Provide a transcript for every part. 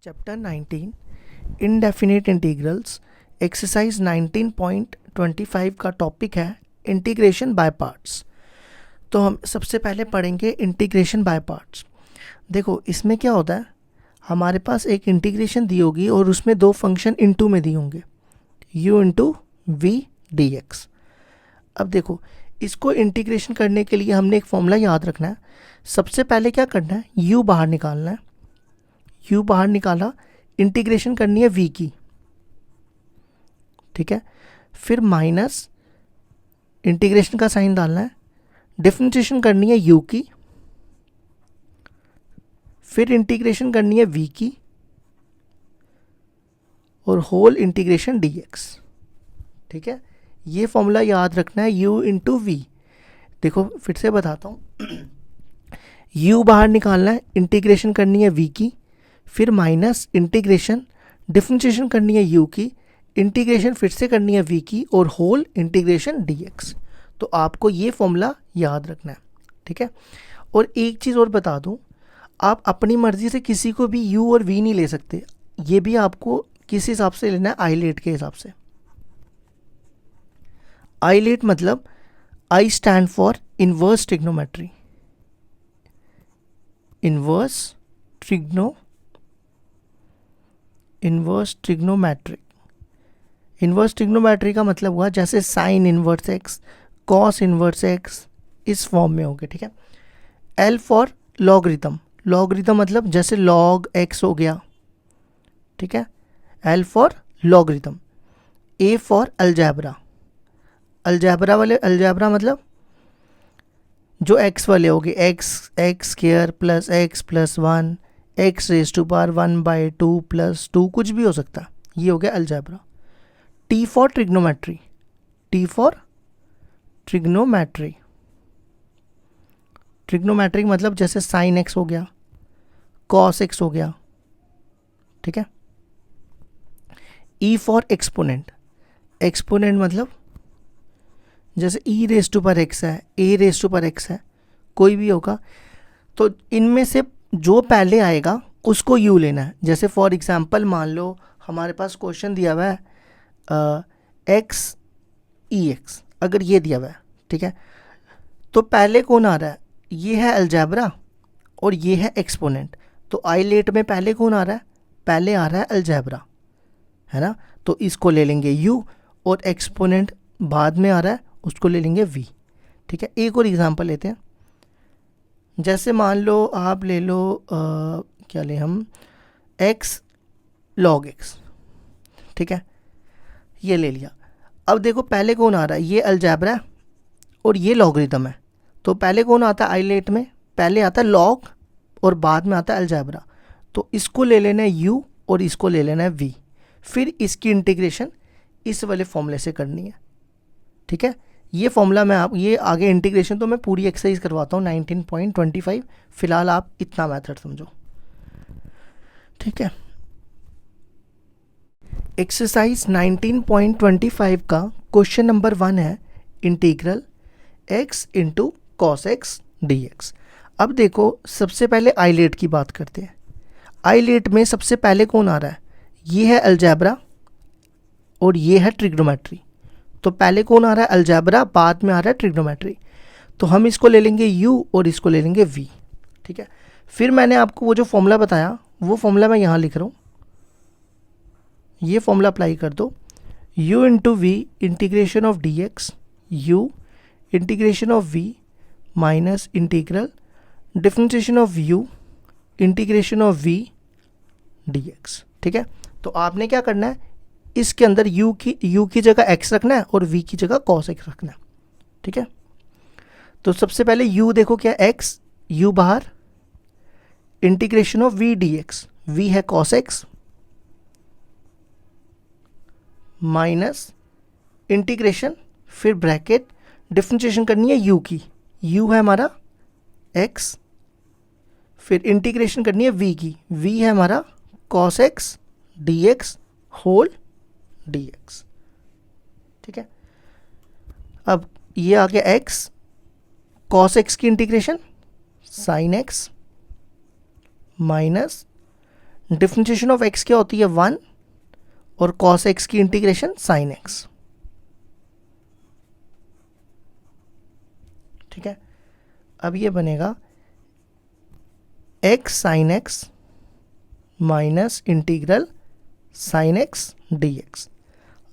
Chapter 19 indefinite integrals exercise 19.25 का topic है integration by parts. तो हम सबसे पहले पढ़ेंगे इंटीग्रेशन बाय पार्ट्स। देखो इसमें क्या होता है, हमारे पास एक इंटीग्रेशन दी होगी और उसमें दो फंक्शन इनटू में दिए होंगे, u into v d x. अब देखो इसको इंटीग्रेशन करने के लिए हमने एक फॉर्मूला याद रखना है। सबसे पहले क्या करना है, u बाहर निकालना है। u बाहर निकाला, इंटीग्रेशन करनी है v की, ठीक है। फिर माइनस इंटीग्रेशन का साइन डालना है, डिफरेंशिएशन करनी है u की, फिर इंटीग्रेशन करनी है v की और होल इंटीग्रेशन dx, ठीक है। ये फॉर्मूला याद रखना है u इंटू वी। देखो फिर से बताता हूँ, u बाहर निकालना है, इंटीग्रेशन करनी है v की, फिर माइनस इंटीग्रेशन डिफरेंशिएशन करनी है u की, इंटीग्रेशन फिर से करनी है v की और होल इंटीग्रेशन dx। तो आपको ये फॉर्मूला याद रखना है, ठीक है। और एक चीज़ और बता दूं, आप अपनी मर्जी से किसी को भी u और v नहीं ले सकते, ये भी आपको किस हिसाब से लेना है, आईलेट के हिसाब से। आईलेट मतलब I stand for inverse trigonometry, inverse trigonometric. Inverse trigonometry का मतलब हुआ जैसे sine inverse x, cos inverse x, इस फॉर्म में होंगे, ठीक है। एल फॉर लॉगरिथम, लॉगरिथम मतलब जैसे लॉग एक्स हो गया, ठीक है। L for logarithm. A for algebra, algebra वाले, अलजैब्रा मतलब जो एक्स वाले होंगे, x square plus one, x raise to power 1/2 + 2, कुछ भी हो सकता है, ये हो गया algebra. T for trigonometry, T for trigonometry, trigonometric मतलब जैसे साइन एक्स हो गया, कॉस एक्स हो गया, ठीक है। ई फॉर एक्सपोनेंट, एक्सपोनेंट मतलब जैसे ई रेज टू पावर एक्स है, ए रेज टू पावर एक्स है, कोई भी होगा। तो इनमें से जो पहले आएगा उसको यू लेना है। जैसे फॉर एग्जांपल मान लो हमारे पास क्वेश्चन दिया हुआ है एक्स ई एक्स, अगर ये दिया हुआ है, ठीक है, तो पहले कौन आ रहा है, ये है अलजैब्रा और ये है एक्सपोनेंट। तो आईलेट में पहले कौन आ रहा है, पहले आ रहा है अलजैब्रा, है ना। तो इसको ले लेंगे u और एक्सपोनेंट बाद में आ रहा है, उसको ले लेंगे v, ठीक है। एक और एग्जांपल लेते हैं, जैसे मान लो आप ले लो क्या ले हम, x log x, ठीक है, ये ले लिया। अब देखो पहले कौन आ रहा है, ये अलजैब्रा है और ये लॉगरिथम है। तो पहले कौन आता है आईलेट में, पहले आता है लॉग और बाद में आता है अलजैब्रा। तो इसको ले लेना है u और इसको ले लेना है v, फिर इसकी इंटीग्रेशन इस वाले फॉर्मूले से करनी है, ठीक है। ये फॉर्मूला मैं आप, ये आगे इंटीग्रेशन तो मैं पूरी एक्सरसाइज करवाता हूँ 19.25, फिलहाल आप इतना मेथड समझो, ठीक है। एक्सरसाइज 19.25 का क्वेश्चन नंबर 1 है integral x into cos x D x. अब देखो सबसे पहले आईलेट की बात करते हैं। आईलेट में सबसे पहले कौन आ रहा है, ये है अलजैब्रा और ये है ट्रिग्नोमेट्री। तो पहले कौन आ रहा है, अलजैब्रा, बाद में आ रहा है ट्रिग्नोमेट्री। तो हम इसको ले लेंगे u और इसको ले लेंगे v, ठीक है। फिर मैंने आपको वो जो फॉर्मूला बताया वो फॉर्मूला मैं यहाँ लिख रहा हूँ, ये फॉर्मूला अप्लाई कर दो, u into v integration of d x, u integration of v minus integral differentiation of u integration of v dx, ठीक है। तो आपने क्या करना है, इसके अंदर u की जगह x रखना है और v की जगह cos x रखना है, ठीक है। तो सबसे पहले u देखो क्या, x, u बाहर, integration of v dx, v है cos x माइनस इंटीग्रेशन, फिर ब्रैकेट, डिफरेंशिएशन करनी है u की, u है हमारा x, फिर इंटीग्रेशन करनी है v की, v है हमारा cos x dx whole dx, ठीक है। अब ये आ गया x, cos x की integration sin x minus differentiation of x क्या होती है 1 और cos x की इंटीग्रेशन sin x। ठीक है, अब ये बनेगा x sin x minus integral sin x dx।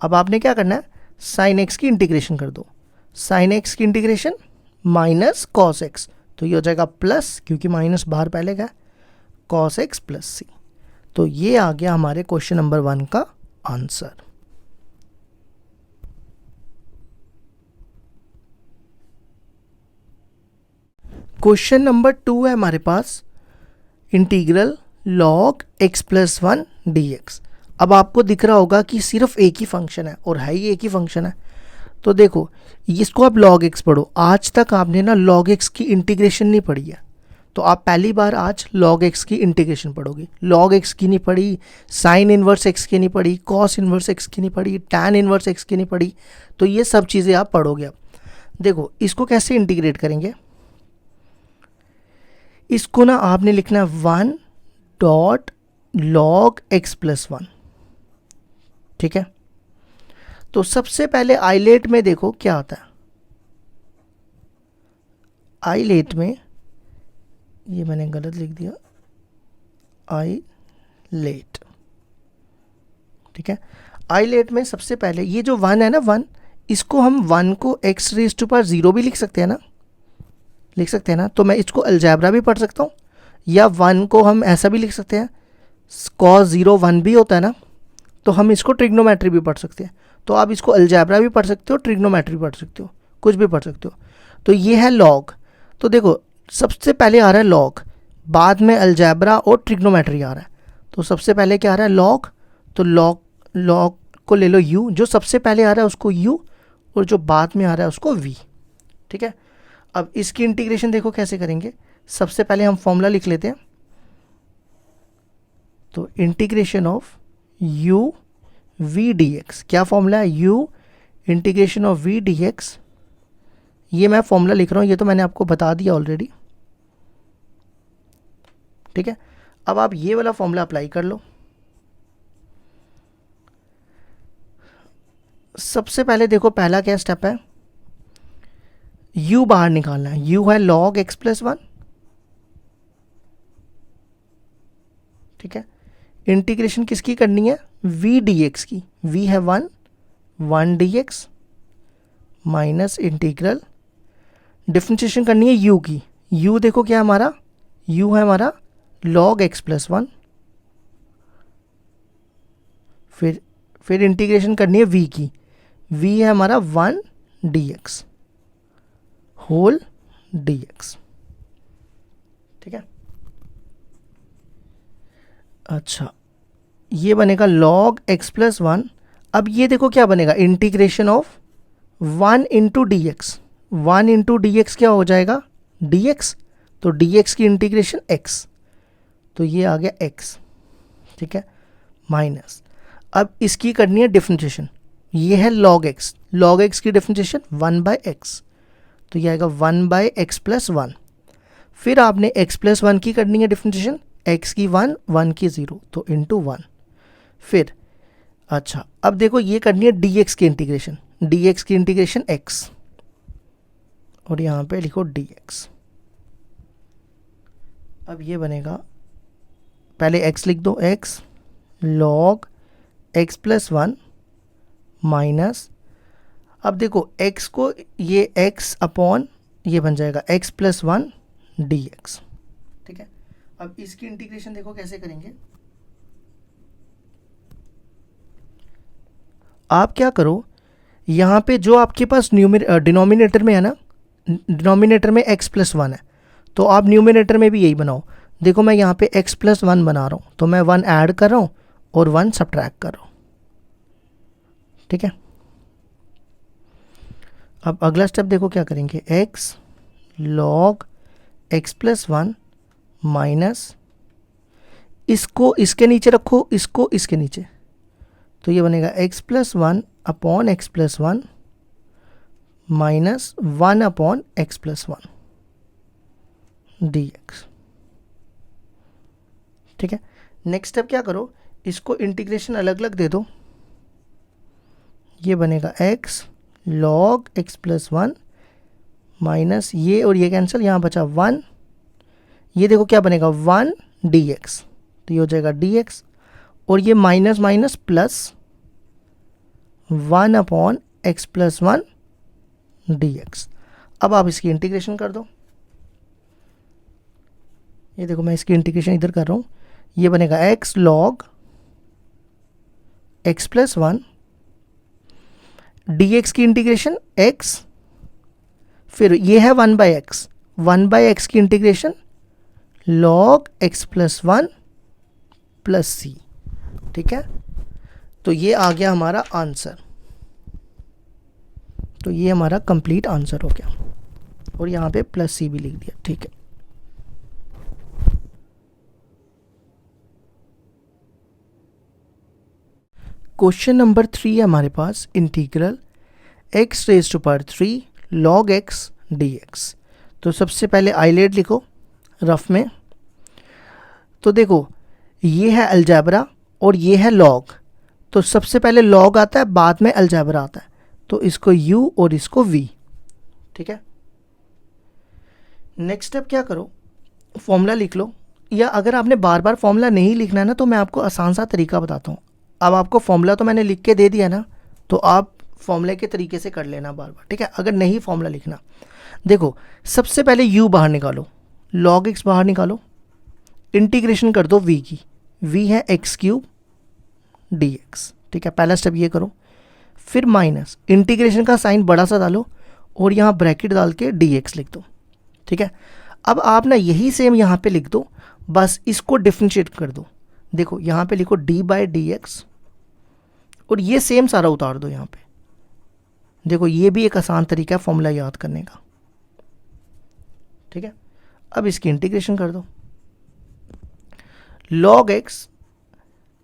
अब आपने क्या करना है, sin x की इंटीग्रेशन कर दो, sin x की इंटीग्रेशन माइनस cos x, तो ये हो जाएगा प्लस, क्योंकि माइनस बाहर पहले का, cos x प्लस c। तो ये आ गया हमारे क्वेश्चन नंबर 1 का आंसर। क्वेश्चन नंबर 2 है हमारे पास, integral log x plus 1 dx। अब आपको दिख रहा होगा कि सिर्फ एक ही फंक्शन है, और है ही एक ही फंक्शन है। तो देखो, इसको आप log x पढ़ो। आज तक आपने ना log x की इंटीग्रेशन नहीं पढ़ी है, तो आप पहली बार आज log x की इंटीग्रेशन पढ़ोगे। log x की नहीं पढ़ी, sin इनवर्स x की नहीं पढ़ी, cos इनवर्स x की नहीं पढ़ी, tan इनवर्स x की नहीं पढ़ी, तो ये सब चीज़ें आप पढ़ोगे। अब देखो, इसको कैसे इंटीग्रेट करेंगे। इसको ना आपने लिखना है 1 डॉट log x प्लस 1। ठीक है, तो सबसे पहले आइलेट में देखो क्या आता है। आइलेट में, ये मैंने गलत लिख दिया, आइलेट। ठीक है, आइलेट में सबसे पहले ये जो 1 है ना, 1, इसको हम 1 को x रेज़ टू पावर 0 भी लिख सकते हैं ना, लिख सकते हैं ना। तो मैं इसको अलजेब्रा भी पढ़ सकता हूँ, या 1 को हम ऐसा भी लिख सकते हैं, cos 0 1 भी होता है ना, तो हम इसको ट्रिग्नोमेट्री भी पढ़ सकते हैं। तो आप इसको अलजेब्रा भी पढ़ सकते हो, ट्रिग्नोमेट्री पढ़ सकते हो, कुछ भी पढ़ सकते हो। तो ये है log। तो देखो, सबसे पहले आ रहा है log, बाद में अलजेब्रा और ट्रिग्नोमेट्री आ रहा है। तो सबसे पहले क्या आ रहा है, log। तो log को ले लो u, जो सबसे पहले आ रहा है उसको u, और जो बाद में आ रहा है उसको v। ठीक है, अब इसकी इंटीग्रेशन देखो कैसे करेंगे। सबसे पहले हम फॉर्मूला लिख लेते हैं। तो integration of u v dx, क्या फॉर्मूला है, u integration of v dx। ये मैं फॉर्मूला लिख रहा हूँ, ये तो मैंने आपको बता दिया ऑलरेडी। ठीक है, अब आप ये वाला फॉर्मूला अप्लाई कर लो। सबसे पहले देखो, पहला क्या स्टेप है, u बाहर निकालना है। u है log x प्लस 1। ठीक है, इंटीग्रेशन किसकी करनी है, v dx की। v है 1 dx माइनस इंटीग्रल, डिफरेंशिएशन करनी है u की। u देखो क्या है हमारा, u है हमारा log x प्लस 1। फिर इंटीग्रेशन करनी है v की। v है हमारा 1 dx होल dx। ठीक है, अच्छा, ये बनेगा log x प्लस 1। अब ये देखो क्या बनेगा, integration of 1 into D x. 1 into D x क्या हो जाएगा, dx। तो dx की इंटीग्रेशन x, तो ये आ गया x। ठीक है, माइनस, अब इसकी करनी है डिफरेंशिएशन। ये है log x, log x की डिफरेंशिएशन 1 बाय x, तो ये आएगा 1 बाय x प्लस 1। फिर आपने x प्लस 1 की करनी है डिफरेंशिएशन, x की 1 1 की 0, तो इंटू 1। फिर अच्छा, अब देखो ये करनी है dx की इंटीग्रेशन, dx की इंटीग्रेशन x, और यहाँ पे लिखो dx। अब ये बनेगा, पहले x लिख दो, x log x plus 1 minus, अब देखो x को, ये x अपॉन ये बन जाएगा x प्लस 1 dx। ठीक है, अब इसकी इंटीग्रेशन देखो कैसे करेंगे। आप क्या करो, यहाँ पे जो आपके पास डिनोमिनेटर में है ना, डिनोमिनेटर में x प्लस 1 है, तो आप न्यूमिनेटर में भी यही बनाओ। देखो मैं यहाँ पे x प्लस 1 बना रहा हूँ, तो मैं 1 ऐड कर रहा हूँ और 1 सब्ट्रैक्ट कर रहा हूँ। ठीक है, अब अगला स्टेप देखो क्या करेंगे, x log x plus 1 minus, इसको इसके नीचे रखो, इसको इसके नीचे, तो ये बनेगा x plus 1 upon x plus 1 minus 1 upon x plus 1 dx। ठीक है, नेक्स्ट स्टेप क्या करो, इसको इंटीग्रेशन अलग अलग दे दो, ये बनेगा x log x plus 1 minus ये और ये कैंसिल, यहाँ बचा 1, ये देखो क्या बनेगा 1 dx, तो ये हो जाएगा dx, और ये minus minus plus 1 upon x plus 1 dx। अब आप इसकी इंटीग्रेशन कर दो, ये देखो मैं इसकी इंटीग्रेशन इधर कर रहा हूँ, ये बनेगा x log x plus 1 dx की इंटीग्रेशन x, फिर ये है 1/x, 1/x की integration log x plus 1 plus c। ठीक है, तो ये आ गया हमारा आंसर, तो ये हमारा कंप्लीट आंसर हो गया, और यहाँ पे प्लस c भी लिख दिया। ठीक है, क्वेश्चन नंबर 3 है हमारे पास, integral x raise to power 3 log x dx। तो सबसे पहले आइलेट लिखो रफ में, तो देखो ये है अलजेब्रा और ये है लॉग, तो सबसे पहले लॉग आता है, बाद में अलजेब्रा आता है, तो इसको u और इसको v। ठीक है, नेक्स्ट स्टेप क्या करो, फॉर्मूला लिख लो, या अगर आपने बार बार फॉर्मूला नहीं लिखना है ना, तो मैं आपको आसान सा तरीका बताता हूँ। अब आपको फॉर्मूला तो मैंने लिख के दे दिया ना, तो आप फॉर्मूले के तरीके से कर लेना बार बार। ठीक है, अगर नहीं फॉर्मूला लिखना, देखो सबसे पहले u बाहर निकालो, log x बाहर निकालो, इंटीग्रेशन कर दो v की, v है x क्यूब dx। ठीक है, पहला स्टेप ये करो, फिर माइनस इंटीग्रेशन का साइन बड़ा सा डालो और यहाँ ब्रैकेट डाल के dx लिख दो। ठीक है, अब आप ना यही सेम यहाँ पे लिख दो, बस इसको डिफरेंशिएट कर दो। देखो यहाँ पे लिखो d/dx और ये सेम सारा उतार दो यहाँ पे। देखो ये भी एक आसान तरीका है फॉर्मूला याद करने का। ठीक है, अब इसकी इंटीग्रेशन कर दो, log x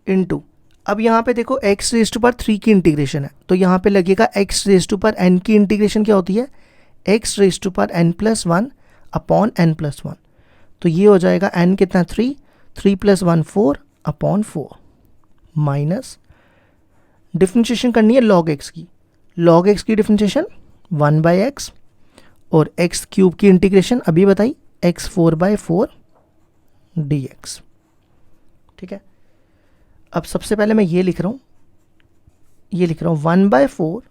इंटू, अब यहाँ पे देखो x रेज टू पावर 3 की इंटीग्रेशन है, तो यहाँ पे लगेगा x raise to power n की इंटीग्रेशन क्या होती है, x raise to power n plus 1 upon n plus 1। तो ये हो जाएगा n कितना 3, 3 प्लस 1 4 अपॉन 4, माइनस डिफरेंशिएशन करनी है log x की, log x की डिफरेंशिएशन 1/x और x क्यूब की इंटीग्रेशन अभी बताई x 4/4 dx। ठीक है, अब सबसे पहले मैं ये लिख रहा हूँ, ये लिख रहा हूँ 1/4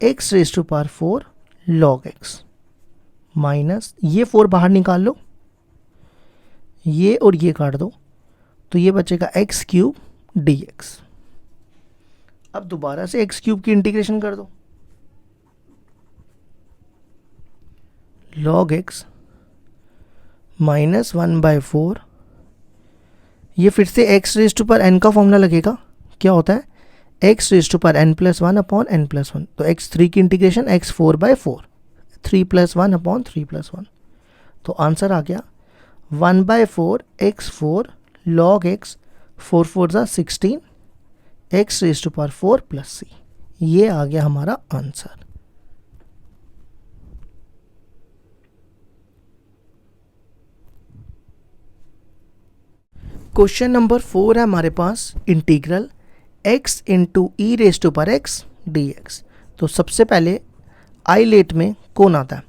x raise to power 4 log x minus ये 4 बाहर निकाल लो, ये और ये काट दो, तो ये बचेगा x क्यूब dx। अब दोबारा से x क्यूब की इंटीग्रेशन कर दो, log x माइनस 1/4, ये फिर से x raise to power n का फॉर्मूला लगेगा, क्या होता है x raise to power n plus 1 upon n plus 1, तो x3 की integration x 4/4, 3 plus 1 upon 3 plus 1, तो आंसर आ गया 1/4 x4 log x 4 4 16 x raise to power 4 plus c। ये आ गया हमारा आंसर। क्वेश्चन नंबर 4 है हमारे पास, integral x into E raise to power x dx। तो सबसे पहले आइलेट में कौन आता है,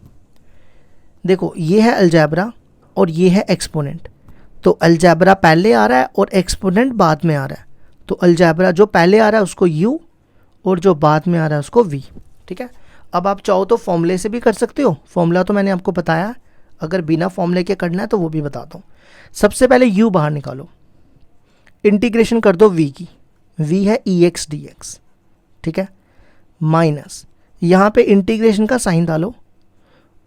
देखो ये है अलजेब्रा और ये है एक्सपोनेंट, तो अलजेब्रा पहले आ रहा है और एक्सपोनेंट बाद में आ रहा है, तो अलजेब्रा जो पहले आ रहा है उसको u और जो बाद में आ रहा है उसको v। ठीक है, अब आप चाहो तो फॉर्मूले से भी कर सकते हो, फॉर्मूला तो मैंने आपको बताया, अगर बिना फॉर्मूले के करना है तो वो भी बताता हूँ। सबसे पहले u बाहर निकालो, इंटीग्रेशन कर दो v की, v है ex dx। ठीक है, माइनस यहाँ पे इंटीग्रेशन का साइन डालो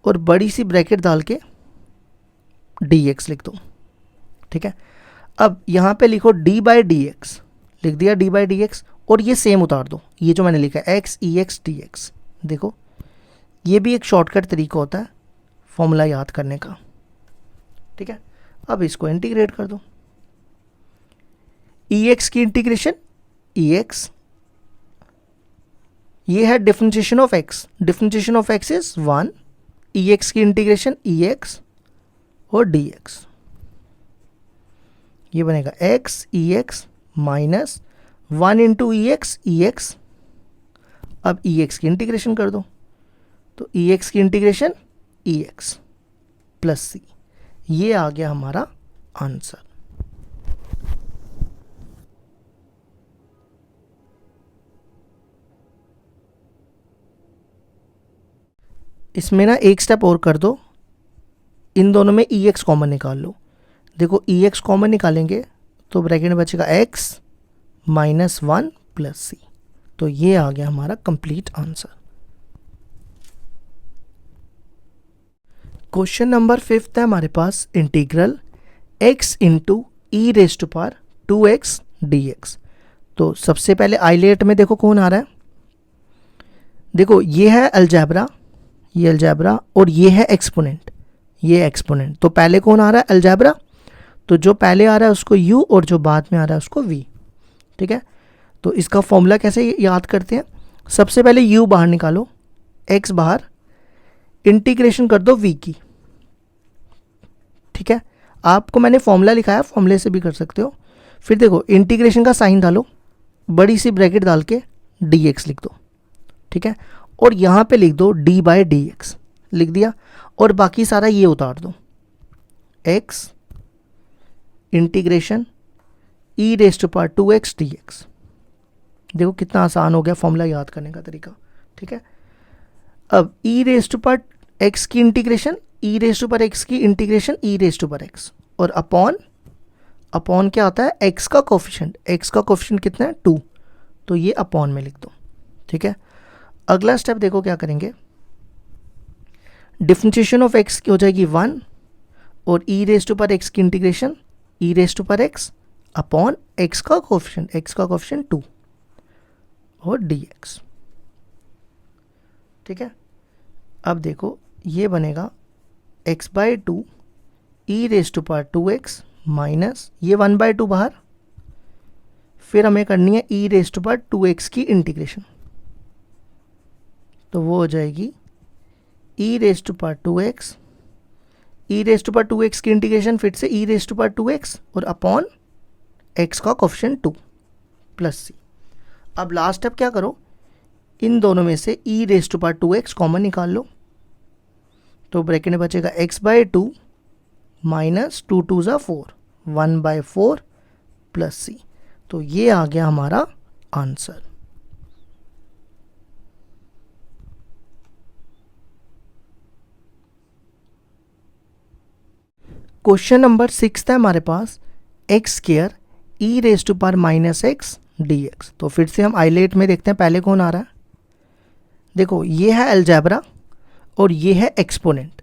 और बड़ी सी ब्रैकेट डाल के dx लिख दो। ठीक है, अब यहाँ पे लिखो d/dx, लिख दिया d/dx, और ये सेम उतार दो, ये जो मैंने लिखा है x ex dx। देखो ये भी एक शॉर्टकट तरीका होता है फॉर्मूला याद करने का। ठीक है, अब इसको इंटीग्रेट कर दो, ex की इंटीग्रेशन ex, ये है differentiation of x, differentiation of x is 1, ex की इंटीग्रेशन ex और dx। ये बनेगा x ई एक्स माइनस 1 इंटू ई एक्स। अब ई एक्स की इंटीग्रेशन कर दो, तो ई एक्स की इंटीग्रेशन ई एक्स प्लस सी। ये आ गया हमारा आंसर। इसमें ना एक स्टेप और कर दो, इन दोनों में ई एक्स कॉमन निकाल लो। देखो ई एक्स कॉमन निकालेंगे तो ब्रैकेट में बचेगा x माइनस 1 प्लस सी। तो ये आ गया हमारा कंप्लीट आंसर। क्वेश्चन नंबर 5 है हमारे पास, integral x into E raise to power 2x dx। तो सबसे पहले आइलेट में देखो कौन आ रहा है। देखो ये है अलजेब्रा, ये अलजेब्रा, और ये है एक्सपोनेंट, ये एक्सपोनेंट। तो पहले कौन आ रहा है? अलजेब्रा। तो जो पहले आ रहा है उसको u और जो बाद में आ रहा है उसको v। ठीक है, तो इसका फॉर्मूला कैसे याद करते हैं? सबसे पहले u बाहर निकालो, x बाहर, इंटीग्रेशन कर दो v की। ठीक है, आपको मैंने फॉर्मूला लिखाया, फॉर्मूले से भी कर सकते हो। फिर देखो इंटीग्रेशन का साइन डालो, बड़ी सी ब्रैकेट डाल के dx लिख दो। ठीक है, और यहाँ पे लिख दो d बाय dx, लिख दिया। और बाकी सारा ये उतार दो, x integration e raise to power 2x dx। देखो कितना आसान हो गया फॉर्मूला याद करने का तरीका। ठीक है, अब e raise to power x की integration, e raise to power x की integration e raise to power x, और अपॉन क्या आता है? x का कोफिशिएंट, x का कोफिशिएंट कितना है? 2। तो ये अपॉन में लिख दो। ठीक है, अगला स्टेप देखो क्या करेंगे, डिफरेंशिएशन ऑफ x की हो जाएगी 1, और e raise to power x की integration e raise to power x upon x का कोफिशिएंट 2 और dx। ठीक है, अब देखो ये बनेगा x by 2 E raise to power 2x minus ये 1/2 बाहर, फिर हमें करनी है ई रेज टू पावर 2x की इंटीग्रेशन। तो वो हो जाएगी E raise to power 2x, E raise to power 2x की इंटीग्रेशन फिर से E raise to power 2x और अपॉन x का कोफिशिएंट 2 प्लस सी। अब लास्ट स्टेप क्या करो, इन दोनों में से E raise to power 2x common निकाल लो। तो ब्रैकेट में बचेगा x बाई 2 माइनस 2 2 ज़ा 4, 1/4 प्लस सी। तो ये आ गया हमारा आंसर। क्वेश्चन नंबर 6 है हमारे पास, x square E raise to power minus x dx। तो फिर से हम आइलेट में देखते हैं पहले कौन आ रहा है। देखो ये है अलजेब्रा और ये है एक्सपोनेंट।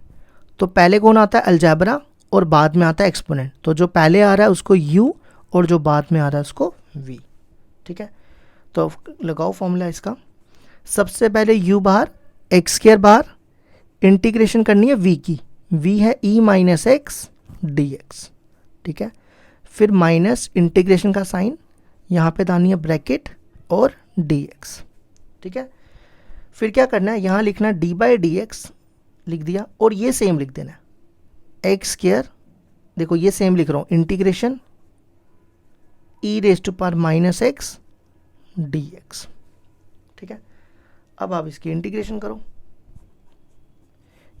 तो पहले कौन आता है? अलजेब्रा, और बाद में आता है एक्सपोनेंट। तो जो पहले आ रहा है उसको u और जो बाद में आ रहा है उसको v। ठीक है, तो लगाओ फॉर्मूला इसका। सबसे पहले u बाहर, एक्स स्क्वायर बाहर, इंटीग्रेशन करनी है v की, v है e माइनस एक्स dx। ठीक है, फिर माइनस इंटीग्रेशन का साइन, यहाँ पे डालनी है ब्रैकेट और dx। ठीक है, फिर क्या करना है, यहाँ लिखना d बाई dx लिख दिया, और ये सेम लिख देना है एक्स स्क्वायर। देखो ये सेम लिख रहा हूँ, integration e raise to power minus x dx। ठीक है, अब आप इसकी इंटीग्रेशन करो,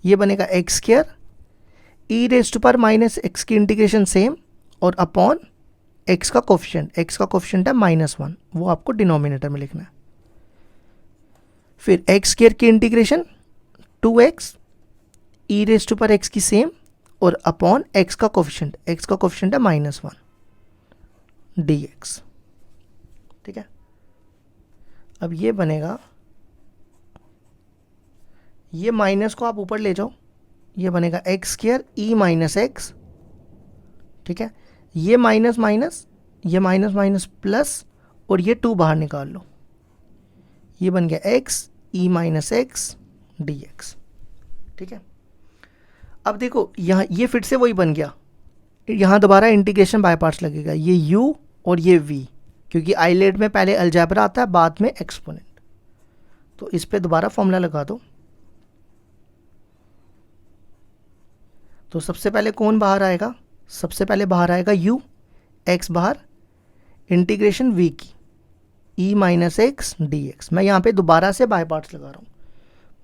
ये बनेगा x square E raise to power minus x की इंटीग्रेशन सेम, और अपॉन एक्स का कोफिशिएंट है -1, वो आपको डिनोमिनेटर में लिखना है। फिर एक्स स्क्वायर की integration 2x E raise to power x की सेम, और अपॉन एक्स का कोफिशिएंट है -1 dx। ठीक है, अब ये बनेगा, ये माइनस को आप ऊपर ले जाओ, ये बनेगा x square e minus x. ठीक है, ये माइनस माइनस, ये माइनस माइनस प्लस, और ये 2 बाहर निकाल लो, ये बन गया एक्स ई माइनस एक्स dx। ठीक है, अब देखो यहाँ ये फिर से वही बन गया, यहाँ दोबारा इंटीग्रेशन बाय पार्ट्स लगेगा, ये u और ये v, क्योंकि आइलेट में पहले अलजेब्रा आता है बाद में एक्सपोनेंट। तो इस पे दोबारा फॉर्मूला लगा दो। तो सबसे पहले कौन बाहर आएगा? सबसे पहले बाहर आएगा u, एक्स बाहर, इंटीग्रेशन वी की ई माइनस एक्स डी एक्स। मैं यहाँ पे दोबारा से बाय पार्ट्स लगा रहा हूँ,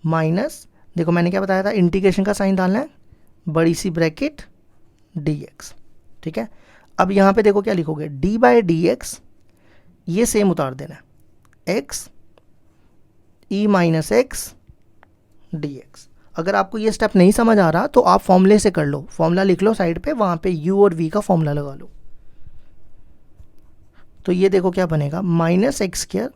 माइनस, देखो मैंने क्या बताया था, इंटीग्रेशन का साइन डालना है, बड़ी सी ब्रैकेट डी एक्स। ठीक है, अब यहाँ पे देखो क्या लिखोगे, डी बाई डी एक्स, ये सेम उतार देना है, एक्स ई माइनस एक्स डी एक्स। अगर आपको ये स्टेप नहीं समझ आ रहा तो आप फॉर्मूले से कर लो, फॉर्मूला लिख लो साइड पे, वहाँ पे यू और वी का फॉर्मूला लगा लो। तो ये देखो क्या बनेगा, minus x square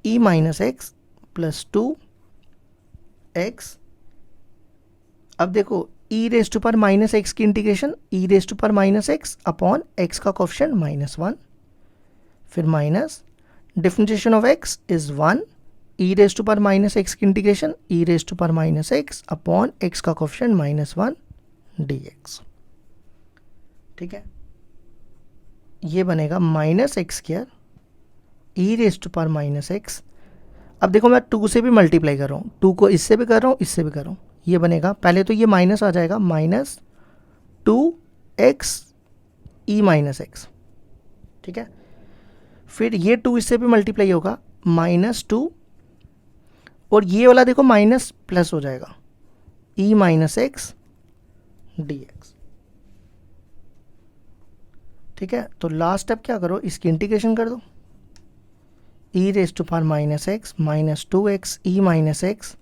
e minus x plus 2x। अब देखो ई रेज टू पर माइनस एक्स की इंटीग्रेशन, ई रेज टू पर माइनस एक्स अपॉन एक्स का कोफिशिएंट -1, फिर minus differentiation of x is 1, e raise to पर माइनस एक्स की integration, e raise to पर माइनस एक्स अपॉन एक्स का coefficient -1 dx। ठीक है, ये बनेगा minus x square E raise to पर माइनस एक्स। अब देखो मैं 2 से भी मल्टीप्लाई कर रहा हूँ, 2 को इससे भी कर रहा हूँ, इससे भी कर रहा हूँ, ये बनेगा, पहले तो ये माइनस आ जाएगा, minus 2x E minus x. ठीक है, फिर ये 2 इससे भी मल्टीप्लाई होगा, -2, और ये वाला देखो माइनस प्लस हो जाएगा, ई माइनस एक्स डी एक्स। ठीक है, तो लास्ट स्टेप क्या करो, इसकी इंटीग्रेशन कर दो, E raise to power minus x minus 2x E minus x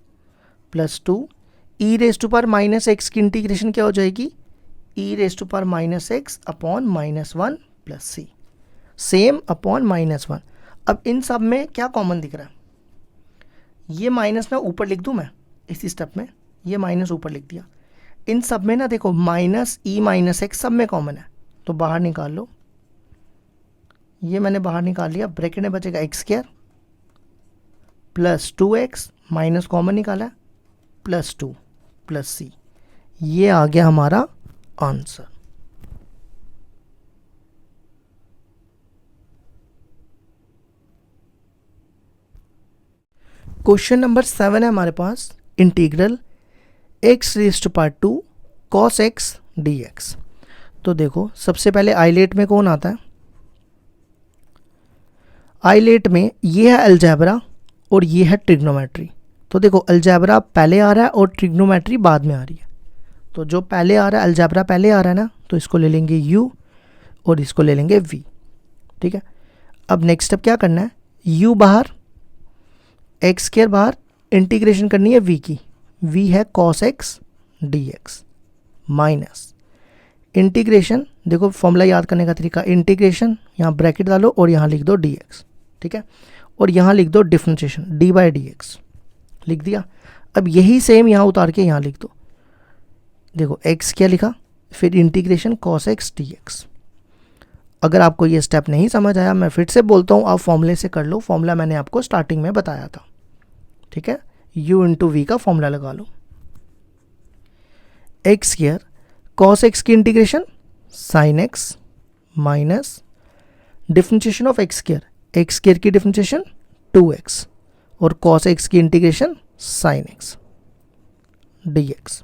plus 2, E raise to power minus x की इंटीग्रेशन क्या हो जाएगी, E raise to power minus x upon -1 plus C, same upon -1। अब इन सब में क्या कॉमन दिख रहा है, ये माइनस मैं ऊपर लिख दूं, मैं इसी स्टेप में ये माइनस ऊपर लिख दिया। इन सब में ना देखो माइनस ई माइनस एक्स सब में कॉमन है, तो बाहर निकाल लो, ये मैंने बाहर निकाल लिया, ब्रैकेट में बचेगा x square plus 2x, minus common निकाला है, प्लस 2 प्लस सी, ये आ गया हमारा आंसर। क्वेश्चन नंबर 7 है हमारे पास, integral x raise to power 2 cos x dx। तो देखो सबसे पहले आइलेट में कौन आता है, आइलेट में ये है अलजेब्रा और ये है ट्रिग्नोमेट्री। तो देखो अलजेब्रा पहले आ रहा है और ट्रिग्नोमेट्री बाद में आ रही है, तो जो पहले आ रहा है अलजेब्रा पहले आ रहा है ना, तो इसको ले लेंगे u और इसको ले लेंगे v। ठीक है, अब नेक्स्ट स्टेप क्या करना है, u बाहर, एक्स स्क्वायर बाहर, इंटीग्रेशन करनी है v की, v है cos x dx minus integration, देखो फॉर्मूला याद करने का तरीका, इंटीग्रेशन यहाँ ब्रैकेट डालो और यहाँ लिख दो dx। ठीक है, और यहाँ लिख दो differentiation d by D x, लिख दिया। अब यही सेम यहाँ उतार के यहाँ लिख दो, देखो x क्या लिखा, फिर इंटीग्रेशन cos x dx। अगर आपको ये स्टेप नहीं समझ आया, मैं फिर से बोलता हूँ, आप फॉर्मूले से कर लो, फॉर्मूला मैंने आपको स्टार्टिंग में बताया था। ठीक है, u इंटू वी का फॉर्मूला लगा लो, एक्स स्क्वायर cos x की integration sin x minus differentiation of x square, x square की डिफरेंशिएशन 2x और cos x की इंटीग्रेशन sin x dx।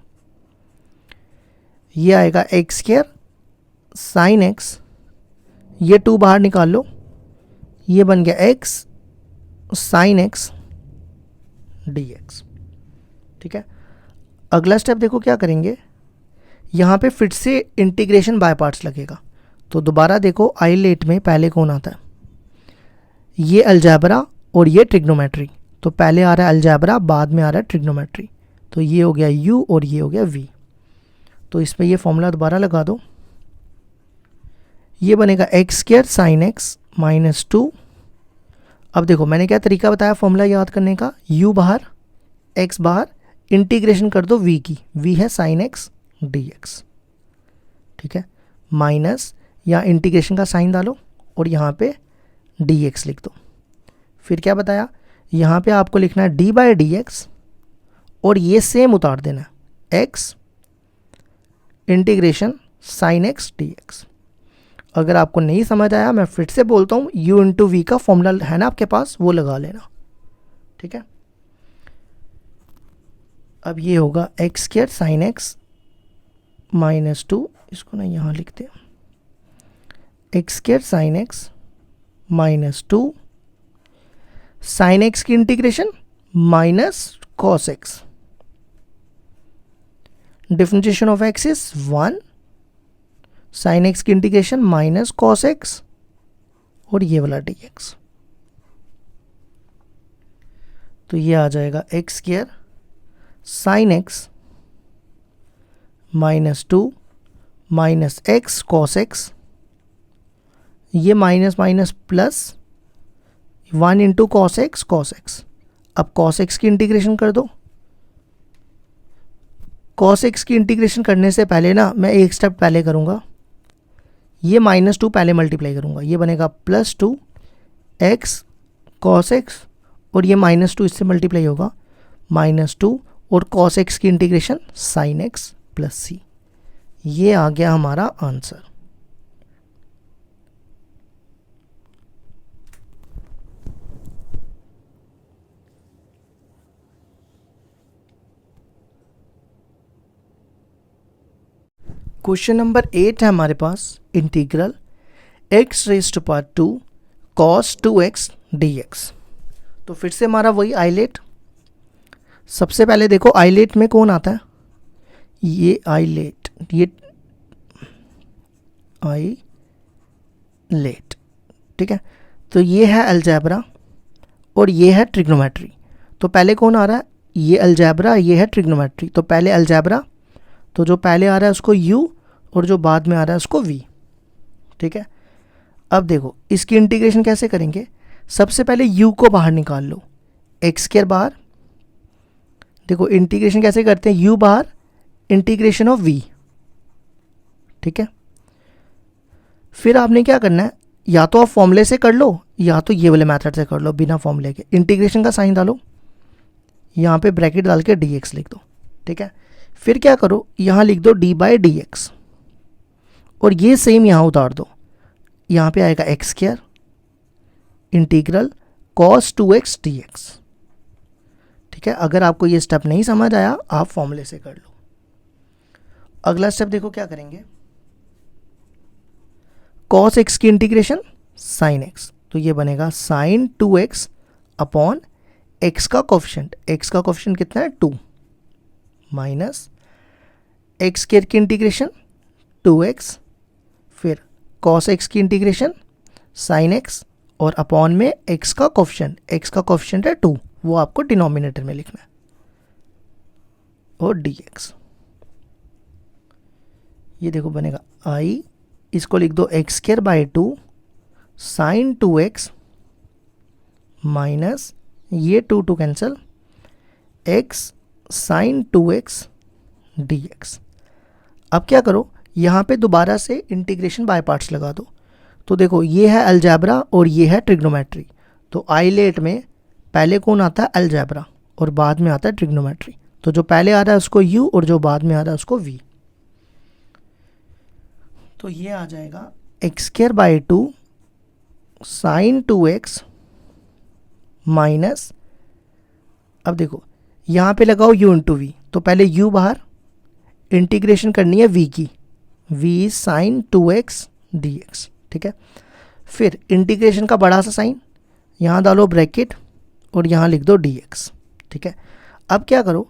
ये आएगा एक्स स्क्वायर sin x, ये 2 बाहर निकाल लो, ये बन गया x sin x dx। ठीक है, अगला स्टेप देखो क्या करेंगे, यहाँ पे फिर से इंटीग्रेशन बाय पार्ट्स लगेगा। तो दोबारा देखो आइलेट में पहले कौन आता है, ये अलजेब्रा और ये ट्रिग्नोमेट्री, तो पहले आ रहा है अलजेब्रा, बाद में आ रहा है ट्रिग्नोमेट्री, तो ये हो गया u और ये हो गया v। तो इसमें ये फॉर्मूला दोबारा लगा दो, ये बनेगा x square sine x minus 2। अब देखो मैंने क्या तरीका बताया फॉर्मूला याद करने का, u बाहर, x बाहर, इंटीग्रेशन कर दो v की, v है साइन एक्स dx। ठीक है, माइनस या इंटीग्रेशन का साइन डालो और यहाँ पे dx लिख दो। फिर क्या बताया, यहाँ पे आपको लिखना है d बाई डी एक्स और ये सेम उतार देना है x integration sine x dx। अगर आपको नहीं समझ आया, मैं फिर से बोलता हूँ, u इंटू वी का फॉर्मूला है ना आपके पास, वो लगा लेना। ठीक है, अब ये होगा x square sine x minus 2, इसको ना यहाँ लिखते हैं, x square sine x minus 2 sine x की integration minus cos x, differentiation of x is 1, sine x की इंटीग्रेशन माइनस कॉस एक्स और ये वाला डी एक्स। तो ये आ जाएगा x square sine x minus 2 minus x cos x, ये minus minus plus 1 into cos x. अब कॉस एक्स की इंटीग्रेशन कर दो। कॉस एक्स की इंटीग्रेशन करने से पहले ना मैं एक स्टेप पहले करूँगा, ये माइनस 2 पहले मल्टीप्लाई करूँगा, ये बनेगा प्लस 2 एक्स कॉस एक्स और ये माइनस 2 इससे मल्टीप्लाई होगा माइनस 2 और कॉस एक्स की इंटीग्रेशन साइन एक्स प्लस सी। ये आ गया हमारा आंसर। क्वेश्चन नंबर 8 है हमारे पास, integral x raise to power 2 cos 2x dx। तो फिर से हमारा वही आइलेट। सबसे पहले देखो आइलेट में कौन आता है, ये आइलेट, ये आइलेट, ठीक है। तो ये है अलजेब्रा और ये है ट्रिग्नोमेट्री। तो पहले कौन आ रहा है, ये अलजेब्रा, ये है ट्रिग्नोमेट्री। तो पहले अलजेब्रा, तो जो पहले आ रहा है उसको u और जो बाद में आ रहा है उसको v, ठीक है। अब देखो इसकी इंटीग्रेशन कैसे करेंगे, सबसे पहले u को बाहर निकाल लो, एक्स स्क्वायर बाहर, देखो इंटीग्रेशन कैसे करते हैं, u बाहर इंटीग्रेशन ऑफ v, ठीक है। फिर आपने क्या करना है, या तो आप फॉर्मूले से कर लो या तो ये वाले मेथड से कर लो बिना फॉर्मूले के। इंटीग्रेशन का साइन डालो, यहाँ पे ब्रैकेट डाल के dx लिख दो, ठीक है। फिर क्या करो, यहाँ लिख दो d बाई डी एक्स और ये सेम यहाँ उतार दो, यहाँ पे आएगा x square integral cos 2x dx, ठीक है। अगर आपको ये स्टेप नहीं समझ आया आप फॉर्मूले से कर लो। अगला स्टेप देखो क्या करेंगे, cos x की इंटीग्रेशन sin x, तो ये बनेगा sin 2x अपॉन x का कोफिशिएंट, x का कोफिशिएंट कितना है 2, माइनस एक्स स्क्वायर की इंटीग्रेशन 2x, फिर cos x की इंटीग्रेशन sin x और अपॉन में x का कोफिशिएंट है 2, वो आपको डिनोमिनेटर में लिखना है, और dx। ये देखो बनेगा i, इसको लिख दो x square by 2 sine 2x minus ये 2 cancel x sign 2x dx। अब क्या करो, यहाँ पे दोबारा से इंटीग्रेशन बाय पार्ट्स लगा दो। तो देखो ये है अलजेब्रा और ये है ट्रिग्नोमेट्री। तो आइलेट में पहले कौन आता है, अलजेब्रा, और बाद में आता है ट्रिग्नोमेट्री। तो जो पहले आ रहा है उसको u और जो बाद में आ रहा है उसको v। तो ये आ जाएगा x square by 2 sine 2x minus, अब देखो यहाँ पे लगाओ u इंटू v, तो पहले u बाहर, इंटीग्रेशन करनी है v की, v साइन 2x dx, ठीक है। फिर इंटीग्रेशन का बड़ा सा साइन, यहाँ डालो ब्रैकेट और यहाँ लिख दो dx, ठीक है। अब क्या करो,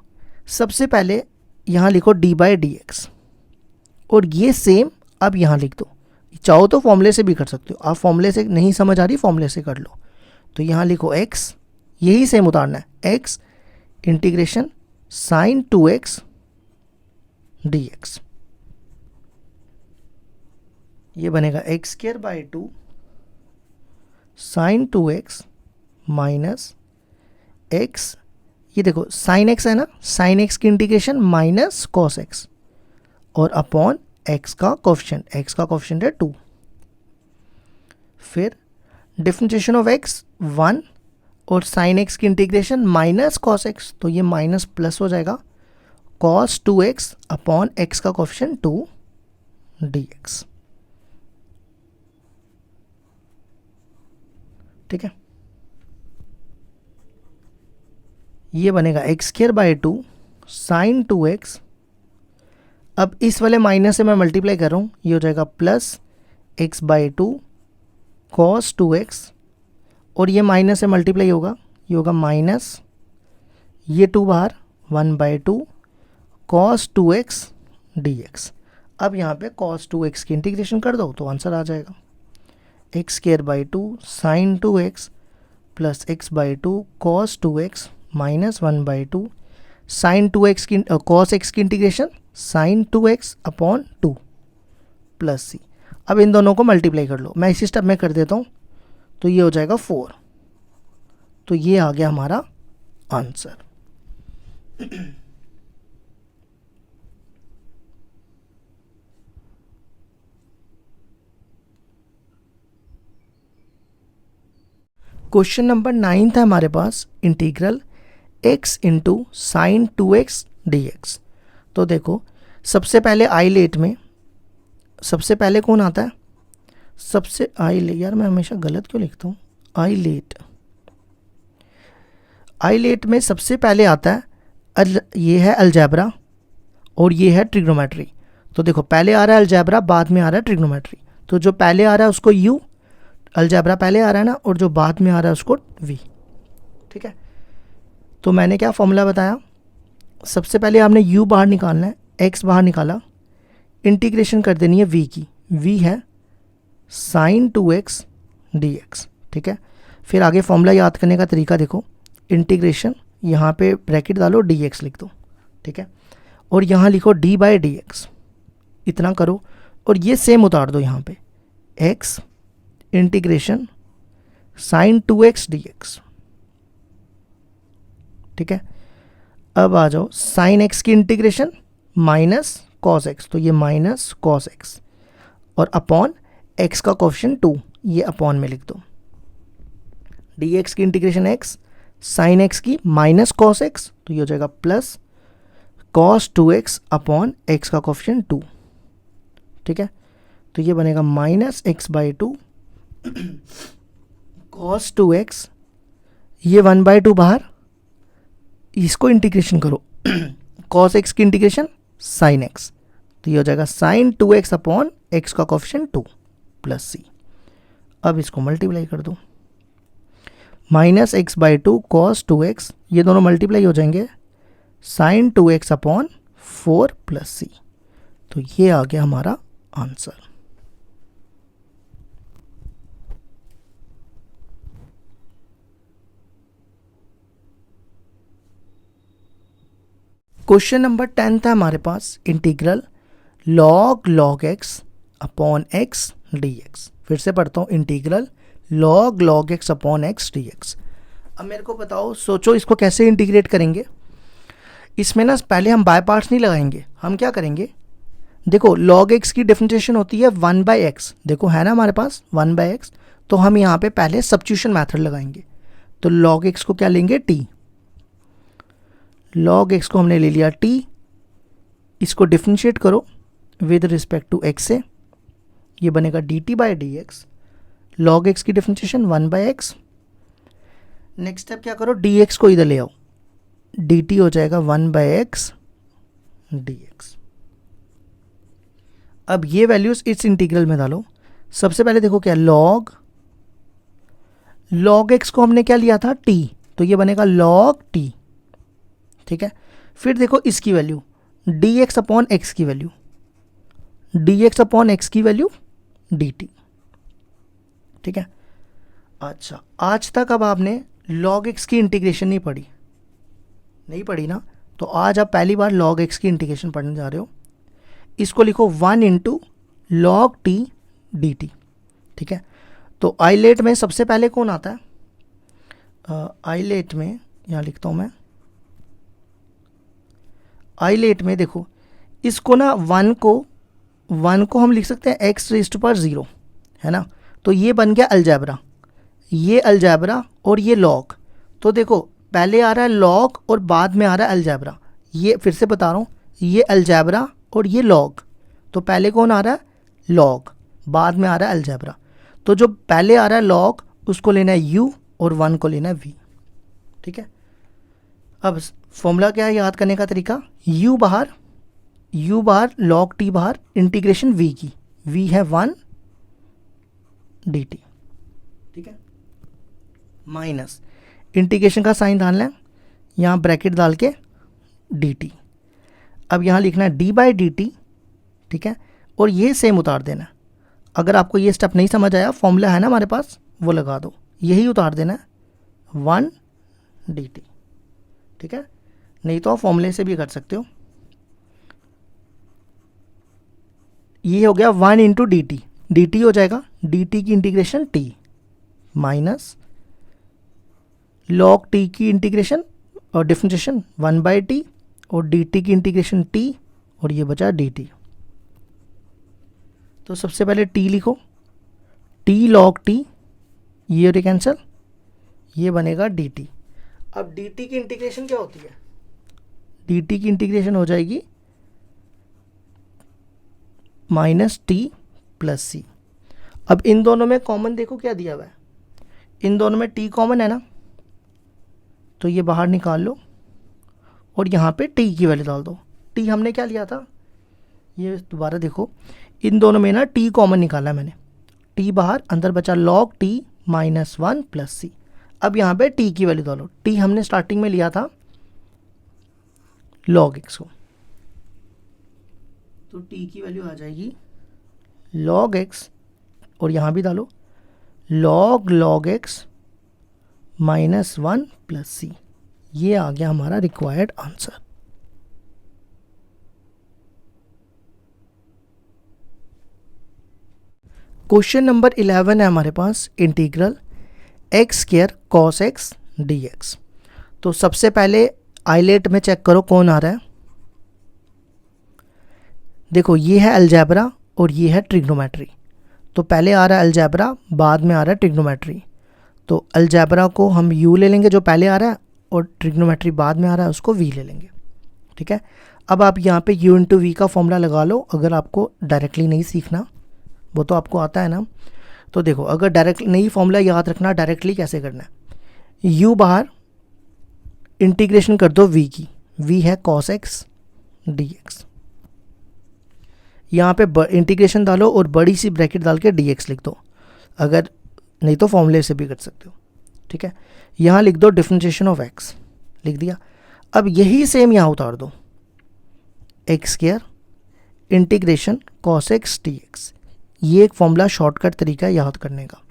सबसे पहले यहाँ लिखो d बाई डी एक्स और ये सेम अब यहाँ लिख दो। चाहो तो फॉर्मूले से भी कर सकते हो, आप फॉर्मूले से नहीं समझ आ रही फॉर्मूले से कर लो। तो यहाँ लिखो x, यही सेम उतारना है, x integration sine 2x dx, ये बनेगा x square by 2 sine 2x minus x, ये देखो साइन x है ना, साइन x की इंटीग्रेशन माइनस कॉस x और अपॉन x का कोफिशिएंट है 2। फिर डिफरेंशिएशन ऑफ x 1 और साइन x की इंटीग्रेशन माइनस कॉस x, तो ये माइनस प्लस हो जाएगा cos 2x अपॉन x का कोफिशिएंट 2 dx, ठीक है। ये बनेगा x square by 2 sine 2x, अब इस वाले माइनस से मैं मल्टीप्लाई कर रहा हूँ, ये हो जाएगा plus x by two cos 2x, और ये माइनस से मल्टीप्लाई होगा, ये होगा माइनस, ये 2 बाहर, 1/2 cos 2x dx। अब यहाँ पे cos 2x की इंटीग्रेशन कर दो तो आंसर आ जाएगा x² 2 sin 2x plus x/2 cos 2x minus 1/2 sin 2x की cos x की integration sin 2x upon 2 plus c। अब इन दोनों को मल्टीप्लाई कर लो, मैं इसी स्टेप में कर देता हूँ, तो ये हो जाएगा 4। तो ये आ गया हमारा आंसर। क्वेश्चन नंबर 9 था हमारे पास, integral x into sine 2x dx। तो देखो सबसे पहले आइलेट में सबसे पहले कौन आता है, सबसे यार मैं हमेशा गलत क्यों लिखता हूँ, आइलेट में सबसे पहले आता है ये है अलजेब्रा और ये है ट्रिग्नोमेट्री। तो देखो पहले आ रहा है अलजेब्रा, बाद में आ रहा है ट्रिग्नोमेट्री। तो जो पहले आ रहा है उसको u, अलजेब्रा पहले आ रहा है ना, और जो बाद में आ रहा है उसको v। ठीक है, तो मैंने क्या फॉर्मूला बताया, सबसे पहले आपने u बाहर निकालना है, x बाहर निकाला, इंटीग्रेशन कर देनी है v की, v है साइन 2x dx। ठीक है, फिर आगे फॉर्मूला याद करने का तरीका देखो, इंटीग्रेशन यहाँ पे ब्रैकेट डालो, dx लिख दो। ठीक है, और यहाँ लिखो d/dx, इतना करो, और ये सेम उतार दो यहाँ पे, x integration sine 2x dx। ठीक है, अब आ जाओ साइन x की इंटीग्रेशन माइनस कॉस x, तो ये माइनस कॉस x, और अपॉन x का कोएफिशिएंट 2, ये अपॉन में लिख दो, dx की इंटीग्रेशन x साइन x की माइनस कॉस x, तो ये हो जाएगा plus cos 2x upon x का कोएफिशिएंट 2। ठीक है, तो ये बनेगा माइनस x/2 कॉस 2x, ये 1/2 बाहर, इसको इंटीग्रेशन करो, कॉस x की इंटीग्रेशन साइन x, तो ये हो जाएगा साइन 2x अपॉन x का कोएफिशिएंट 2 प्लस c। अब इसको मल्टीप्लाई कर दो, माइनस x/2 कॉस 2x, ये दोनों मल्टीप्लाई हो जाएंगे, sign 2x upon 4 plus c। तो ये आ गया हमारा आंसर। क्वेश्चन नंबर 10 था हमारे पास, integral log x upon x dx। फिर से पढ़ता हूँ, integral log x upon x dx। अब मेरे को बताओ, सोचो इसको कैसे इंटीग्रेट करेंगे। इसमें ना पहले हम बाय पार्ट्स नहीं लगाएंगे, हम क्या करेंगे, देखो log x की डिफरेंशिएशन होती है 1/x, देखो है ना हमारे पास 1/x, तो हम यहाँ पे पहले सब्स्टिट्यूशन मेथड लगाएंगे। तो log x को क्या लेंगे, t, log x को हमने ले लिया t, इसको डिफरेंशिएट करो विद रिस्पेक्ट टू x से, ये बनेगा dt/dx, log x की डिफरेंशिएशन 1/x। नेक्स्ट स्टेप क्या करो, dx को इधर ले आओ, dt हो जाएगा 1/x dx। अब ये वैल्यूज इस इंटीग्रल में डालो। सबसे पहले देखो क्या, log x को हमने क्या लिया था, t, तो ये बनेगा log t। ठीक है, फिर देखो इसकी वैल्यू dx अपॉन x की वैल्यू, dx अपॉन x की वैल्यू dt। ठीक है, अच्छा आज तक अब आपने log x की इंटीग्रेशन नहीं पढ़ी ना, तो आज आप पहली बार log x की इंटीग्रेशन पढ़ने जा रहे हो। इसको लिखो 1 इंटू log t dt। ठीक है, तो आइलेट में सबसे पहले कौन आता है, आइलेट में यहाँ लिखता हूँ मैं, आइलेट में देखो इसको ना 1 को हम लिख सकते हैं x⁻0, है ना, तो ये बन गया अलजेब्रा, ये अलजेब्रा और ये लॉग। तो देखो पहले आ रहा है लॉग और बाद में आ रहा है अलजेब्रा, ये फिर से बता रहा हूँ, ये अलजेब्रा और ये लॉग। तो पहले कौन आ रहा है, लॉग, बाद में आ रहा है अलजेब्रा। तो जो पहले आ रहा है लॉग उसको लेना है u और 1 को लेना है v। ठीक है, अब फॉर्मूला क्या है याद करने का तरीका, u बाहर log t बाहर, इंटीग्रेशन v की, v है 1 डी टी, ठीक है, माइनस इंटीग्रेशन का साइन डालना है, यहाँ ब्रैकेट डाल के डी टी। अब यहाँ लिखना है डी बाई डी टी, ठीक है, और ये सेम उतार देना है। अगर आपको ये स्टेप नहीं समझ आया, फॉर्मूला है ना हमारे पास, वो लगा दो, यही उतार देना है 1 डी टी, ठीक है, नहीं तो आप फॉर्मूले से भी कर सकते हो। ये हो गया 1 into D T, D T हो जाएगा डी टी की integration T minus log T की इंटीग्रेशन और डिफरेंशिएशन 1 बाई टी और डी टी की इंटीग्रेशन टी और ये बचा डी टी। तो सबसे पहले टी लिखो, टी लॉग टी, ये और कैंसिल, ये बनेगा डी टी। अब डी टी की इंटीग्रेशन क्या होती है, डी टी की इंटीग्रेशन हो जाएगी माइनस टी प्लस सी। अब इन दोनों में कॉमन देखो क्या दिया हुआ है, इन दोनों में टी कॉमन है ना, तो ये बाहर निकाल लो और यहाँ पे टी की वैल्यू डाल दो। टी हमने क्या लिया था, ये दोबारा देखो, इन दोनों में ना टी कॉमन निकाला मैंने, टी बाहर, अंदर बचा log T minus 1 plus C. अब यहाँ पे टी की वैल्यू डालो, टी हमने स्टार्टिंग में लिया था लॉग एक्स को, तो टी की वैल्यू आ जाएगी लॉग एक्स, और यहाँ भी डालो लॉग एक्स माइनस 1 प्लस सी। ये आ गया हमारा रिक्वायर्ड आंसर। क्वेश्चन नंबर 11 है हमारे पास, integral x square cos x D x. तो सबसे पहले आइलेट में चेक करो कौन आ रहा है। देखो ये है अलजेब्रा और ये है ट्रिग्नोमेट्री। तो पहले आ रहा है अलजेब्रा, बाद में आ रहा है ट्रिग्नोमेट्री। तो अलजेब्रा को हम u ले लेंगे जो पहले आ रहा है, और ट्रिग्नोमेट्री बाद में आ रहा है उसको v ले लेंगे, ठीक है। अब आप यहाँ पे u इंटू वी का फॉर्मूला लगा लो, अगर आपको डायरेक्टली नहीं सीखना, वो तो आपको आता है ना। तो देखो अगर डायरेक्ट नहीं फॉर्मूला याद रखना, डायरेक्टली कैसे करना है, u बाहर इंटीग्रेशन कर दो v की, v है cos x dx, यहाँ पे इंटीग्रेशन डालो और बड़ी सी ब्रैकेट डाल के dx लिख दो, अगर नहीं तो फॉर्मूले से भी कर सकते हो, ठीक है। यहाँ लिख दो डिफरेंशिएशन ऑफ x, लिख दिया। अब यही सेम यहाँ उतार दो, x square integration cos x dx। ये एक फॉर्मूला शॉर्टकट तरीका है याद करने का।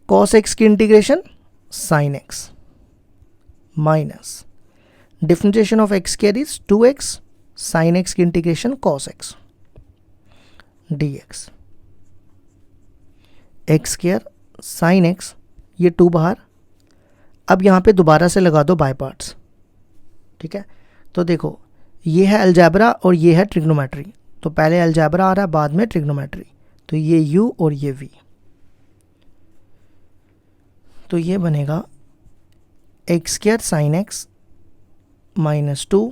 cos x की integration sin x minus differentiation of x square is 2x, sin x की integration cos x dx, x square sine x, ये 2 बाहर। अब यहाँ पे दोबारा से लगा दो बाय पार्ट्स, ठीक है। तो देखो ये है अलजेब्रा और ये है ट्रिग्नोमेट्री, तो पहले अलजेब्रा आ रहा है बाद में ट्रिग्नोमेट्री, तो ये u और ये v, तो ये बनेगा x square sine x minus 2।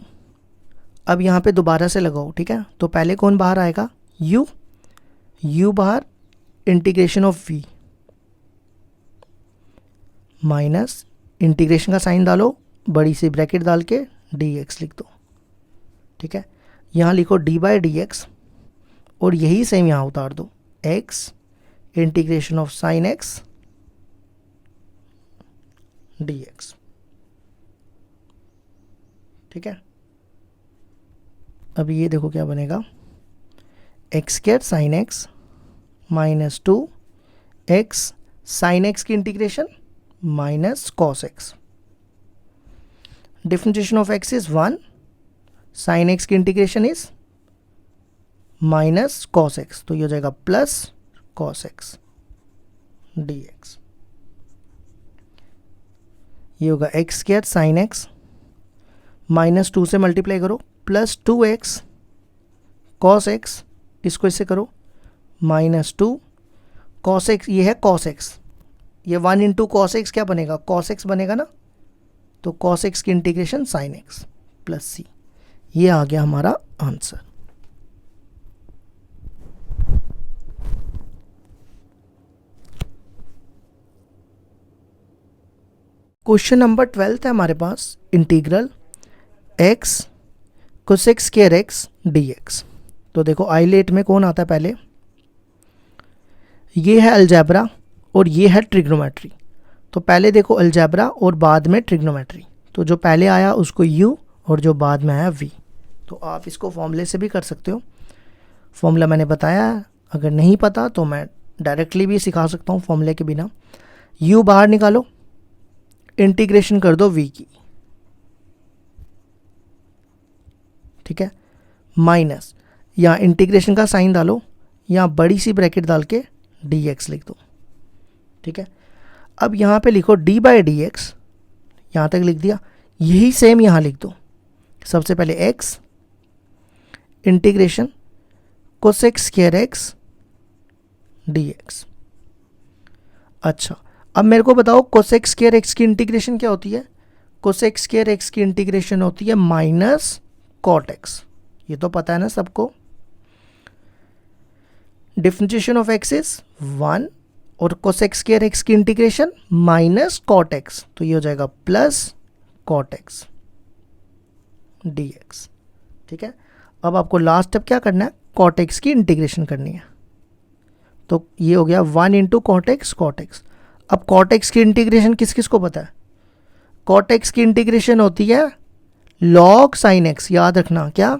अब यहाँ पे दोबारा से लगाओ, ठीक है। तो पहले कौन बाहर आएगा, u बाहर integration of v minus integration का साइन डालो, बड़ी सी ब्रैकेट डाल के dx लिख दो, ठीक है। यहाँ लिखो d बाई डी एक्स और यही सेम यहाँ उतार दो, x integration of sine x dx, ठीक है। अब ये देखो क्या बनेगा, x square sine x minus 2 x sine x की integration minus cos x, differentiation of x is 1, sine x की integration is minus cos x, तो ये हो जाएगा plus cos x D x. ये होगा x square sine x minus 2 से multiply करो प्लस 2x कॉस एक्स, इसको इससे करो माइनस 2 कॉस एक्स, ये है कॉस एक्स, ये 1 इंटू कॉस एक्स क्या बनेगा, कॉस एक्स बनेगा ना, तो कॉस एक्स की इंटीग्रेशन साइन एक्स प्लस सी। ये आ गया हमारा आंसर। क्वेश्चन नंबर 12 है हमारे पास, integral x cosec square x dx। तो देखो आइलेट में कौन आता है पहले, ये है अलजेब्रा और ये है ट्रिग्नोमेट्री। तो पहले देखो अलजेब्रा और बाद में ट्रिग्नोमेट्री। तो जो पहले आया उसको u और जो बाद में आया v। तो आप इसको फॉर्मूले से भी कर सकते हो, फॉर्मूला मैंने बताया है। अगर नहीं पता तो मैं डायरेक्टली भी सिखा सकता हूँ फॉर्मूले के बिना। u बाहर निकालो, इंटीग्रेशन कर दो v की, ठीक है, माइनस यहाँ इंटीग्रेशन का साइन डालो, यहाँ बड़ी सी ब्रैकेट डाल के dx लिख दो, ठीक है। अब यहाँ पे लिखो d बाई डी एक्स, यहाँ तक लिख दिया। यही सेम यहाँ लिख दो। सबसे पहले x integration cosec square x dx। अच्छा, अब मेरे को बताओ कोसेक स्क्वायर x की इंटीग्रेशन क्या होती है। कोसेक स्क्वायर x की इंटीग्रेशन होती है माइनस कॉट x। ये तो पता है ना सबको। डिफरेंशिएशन ऑफ x इज 1 और कोसेक स्क्वायर x की इंटीग्रेशन माइनस कॉट x, तो ये हो जाएगा प्लस कॉट x dx, ठीक है। अब आपको लास्ट स्टेप क्या करना है, कॉट x की इंटीग्रेशन करनी है। तो ये हो गया 1 इंटू कॉट x। अब कॉट x की इंटीग्रेशन किस किस को पता है। कॉट x की इंटीग्रेशन होती है लॉग साइन x। याद रखना, क्या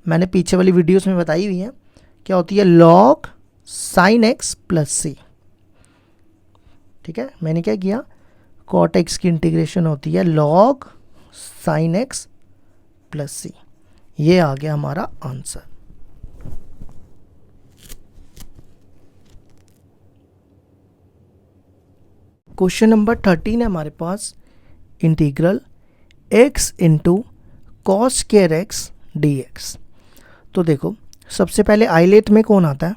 मैंने पीछे वाली वीडियोस में बताई हुई है, क्या होती है लॉग साइन x प्लस सी, ठीक है। मैंने क्या किया, कॉट x की इंटीग्रेशन होती है लॉग साइन x प्लस सी। ये आ गया हमारा आंसर। क्वेश्चन नंबर 13 है हमारे पास, integral x into cos square x D x. तो देखो सबसे पहले आइलेट में कौन आता है,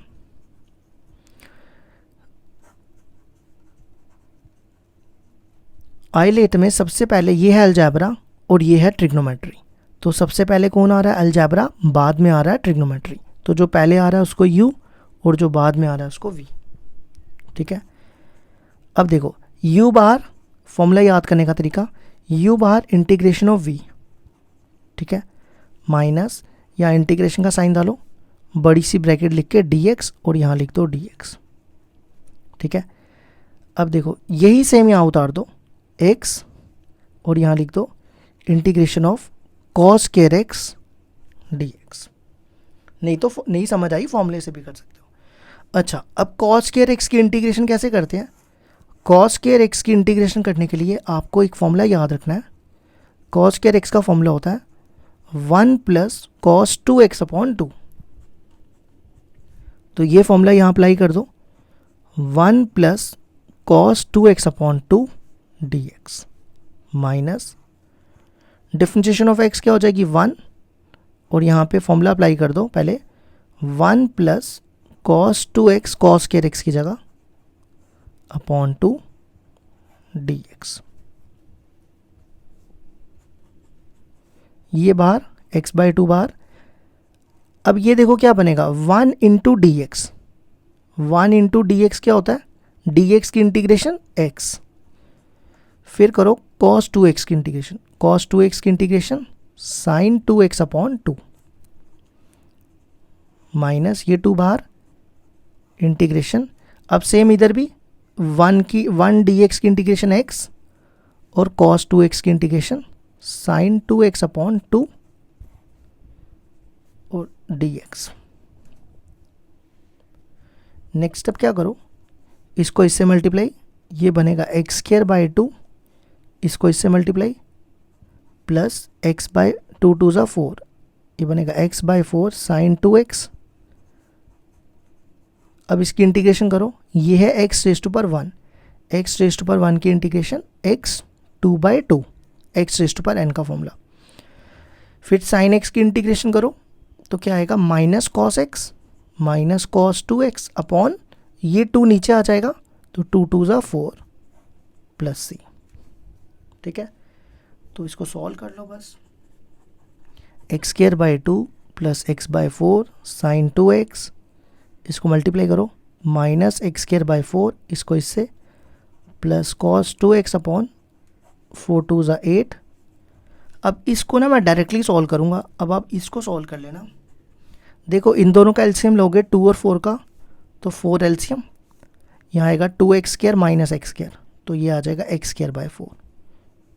आइलेट में सबसे पहले ये है अलजेब्रा और ये है ट्रिग्नोमेट्री। तो सबसे पहले कौन आ रहा है, अलजेब्रा, बाद में आ रहा है ट्रिग्नोमेट्री। तो जो पहले आ रहा है उसको u और जो बाद में आ रहा है उसको v, ठीक है। अब देखो u बाहर, फॉर्मूला याद करने का तरीका, u बाहर इंटीग्रेशन ऑफ v, ठीक है, माइनस या इंटीग्रेशन का साइन डालो, बड़ी सी ब्रैकेट लिख के dx और यहाँ लिख दो dx, ठीक है। अब देखो यही सेम यहाँ उतार दो x और यहाँ लिख दो integration of cos square x dx। नहीं तो नहीं समझ आई, फॉर्मूले से भी कर सकते हो। अच्छा, अब कॉस स्क्वायर एक्स की इंटीग्रेशन कैसे करते हैं। कॉस स्क्वायर एक्स की इंटीग्रेशन करने के लिए आपको एक फॉर्मूला याद रखना है। कॉस स्क्वायर एक्स का फॉर्मूला होता है 1 प्लस कॉस 2x अपॉन 2। तो ये फॉर्मूला यहाँ अप्लाई कर दो, 1 plus cos 2x upon 2 dx minus differentiation of x क्या हो जाएगी 1, और यहाँ पे फॉर्मूला अप्लाई कर दो पहले, 1 plus cos 2x cos square x की जगह अपॉन 2 dx। ये बाहर x बाई 2 बाहर। अब ये देखो क्या बनेगा 1 into D x. 1 into D x क्या होता है, dx की इंटीग्रेशन x, फिर करो cos 2x की इंटीग्रेशन, cos 2x की integration sin 2x upon 2 minus ये 2 बाहर इंटीग्रेशन। अब सेम इधर भी 1 dx की इंटीग्रेशन x और cos 2x की इंटीग्रेशन sin 2x अपॉन 2 और dx। नेक्स्ट स्टेप क्या करो, इसको इससे मल्टीप्लाई, ये बनेगा एक्स स्क्वायर बाई 2, इसको इससे मल्टीप्लाई प्लस एक्स बाई 2 2 ज़ा 4, ये बनेगा एक्स बाई 4 साइन 2x। अब इसकी इंटीग्रेशन करो, ये है एक्स रेज टू पर 1, एक्स रेज टू पर 1 की integration x 2 by 2, x raise to पर n का फॉर्मूला। फिर साइन x की इंटीग्रेशन करो तो क्या आएगा minus cos x minus cos 2x upon ये 2 नीचे आ जाएगा तो 2 2 ज़ा 4 प्लस सी, ठीक है। तो इसको सॉल्व कर लो बस, x square by 2 plus x by 4 sine 2x, इसको मल्टीप्लाई करो माइनस एक्स स्क्वायर बाई 4, इसको इससे प्लस कॉस 2x अपॉन 4 2 ज़ा 8। अब इसको ना मैं डायरेक्टली सॉल्व करूँगा, अब आप इसको सॉल्व कर लेना। देखो इन दोनों का एलसीएम लोगे 2 और 4 का तो 4 एलसीएम, यहाँ आएगा 2x² माइनस x², तो ये आ जाएगा x²/4।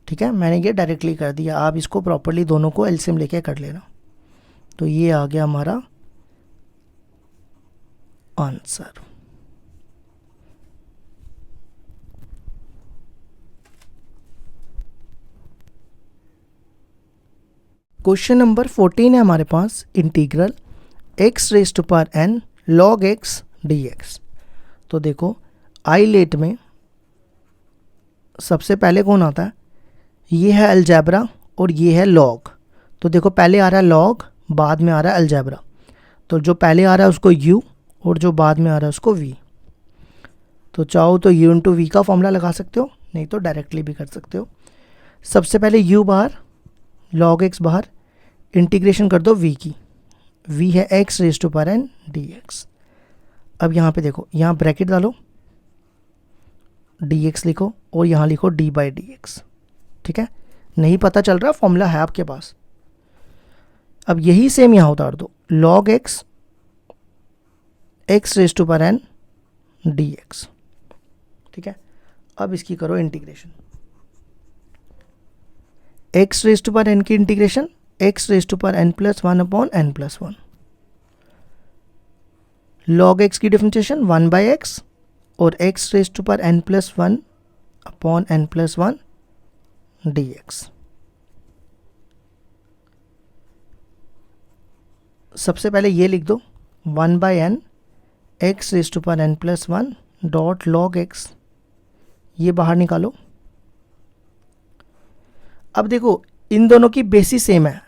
ठीक है, मैंने ये डायरेक्टली कर दिया, आप इसको प्रॉपरली दोनों को एलसीएम लेके कर लेना। तो ये आ गया हमारा आंसर। क्वेश्चन नंबर 14 है हमारे पास, integral x⁻n log x dx। तो देखो आईलेट में सबसे पहले कौन आता है, ये है अलजेब्रा और ये है लॉग। तो देखो पहले आ रहा है लॉग, बाद में आ रहा है अलजेब्रा। तो जो पहले आ रहा है उसको u और जो बाद में आ रहा है उसको v। तो चाहो तो u इंटू वी का फॉर्मूला लगा सकते हो, नहीं तो डायरेक्टली भी कर सकते हो। सबसे पहले u बाहर, log x बाहर, इंटीग्रेशन कर दो v की। v है x⁻n dx। अब यहाँ पे देखो, यहाँ ब्रैकेट डालो, dx लिखो और यहाँ लिखो d/dx। ठीक है, नहीं पता चल रहा, फॉर्मूला है आपके पास। अब यही सेम यहाँ उतार दो, log x x⁻n dx। ठीक है, अब इसकी करो इंटीग्रेशन। x⁻n की इंटीग्रेशन x⁻n+1/n+1। log x की डिफरेंशिएशन 1/x और x⁻n+1/n+1 dx। सबसे पहले ये लिख दो 1/n x⁻n+1 dot log x, ये बाहर निकालो। अब देखो इन दोनों की बेसिस सेम है,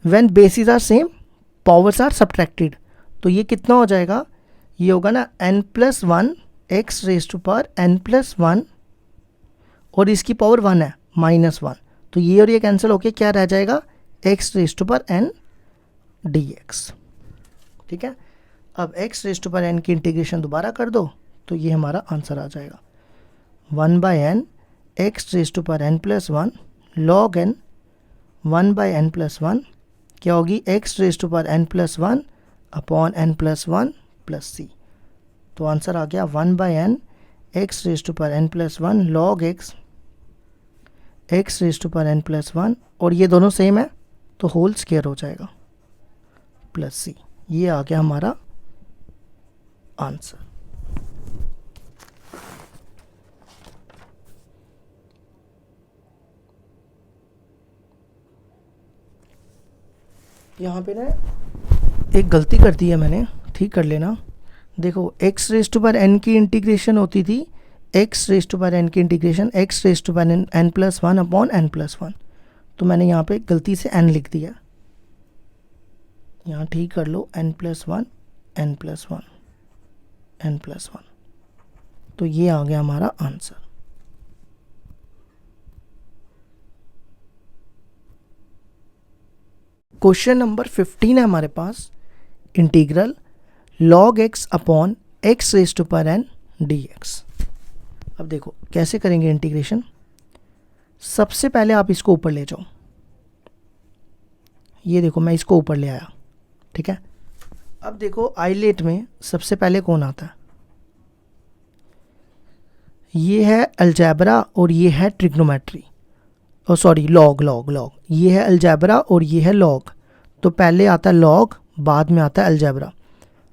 when basis are same powers are subtracted. तो ये कितना हो जाएगा, ये होगा ना n+1 x⁻n+1 और इसकी पावर 1 है -1। तो ये और ये कैंसिल होके क्या रह जाएगा, x⁻n dx। ठीक है, अब x⁻n की इंटीग्रेशन दोबारा कर दो, तो ये हमारा आंसर आ जाएगा 1/n x⁻n+1 log n 1/n+1 क्या होगी, x⁻n+1/n+1 प्लस c। तो आंसर आ गया 1/n x⁻n+1 log x x⁻n+1 और ये दोनों सेम है तो होल स्क्वायर हो जाएगा प्लस c। ये आ गया हमारा आंसर। यहाँ पे ना एक गलती कर दी है मैंने, ठीक कर लेना। देखो x⁻n की इंटीग्रेशन होती थी, x⁻n की इंटीग्रेशन x⁻n+1/n+1। तो मैंने यहाँ पे गलती से n लिख दिया, यहाँ ठीक कर लो n+1 n+1 n+1। तो ये आ गया हमारा आंसर। क्वेश्चन नंबर 15 है हमारे पास, integral log x upon x⁻n dx। अब देखो कैसे करेंगे इंटीग्रेशन। सबसे पहले आप इसको ऊपर ले जाओ, ये देखो मैं इसको ऊपर ले आया। ठीक है, अब देखो आइलेट में सबसे पहले कौन आता है, ये है अलजेब्रा और ये है ट्रिग्नोमेट्री, और सॉरी लॉग लॉग लॉग। ये है अलजेब्रा और ये है लॉग। तो पहले आता है लॉग, बाद में आता है अलजेब्रा।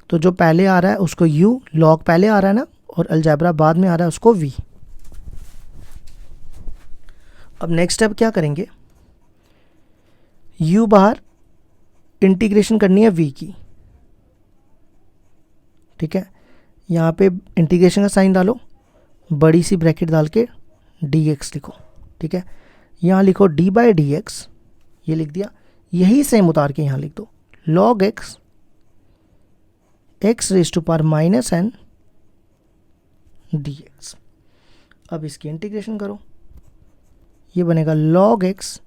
तो जो पहले आ रहा है उसको u, लॉग पहले आ रहा है ना, और अलजेब्रा बाद में आ रहा है उसको v। अब नेक्स्ट स्टेप क्या करेंगे, u बाहर, इंटीग्रेशन करनी है v की। ठीक है, यहाँ पे इंटीग्रेशन का साइन डालो, बड़ी सी ब्रैकेट डाल के dx लिखो। ठीक है, यहाँ लिखो d/dx, ये लिख दिया। यही सेम उतार के यहाँ लिख दो log x x⁻n dx। अब इसकी इंटीग्रेशन करो, ये बनेगा log x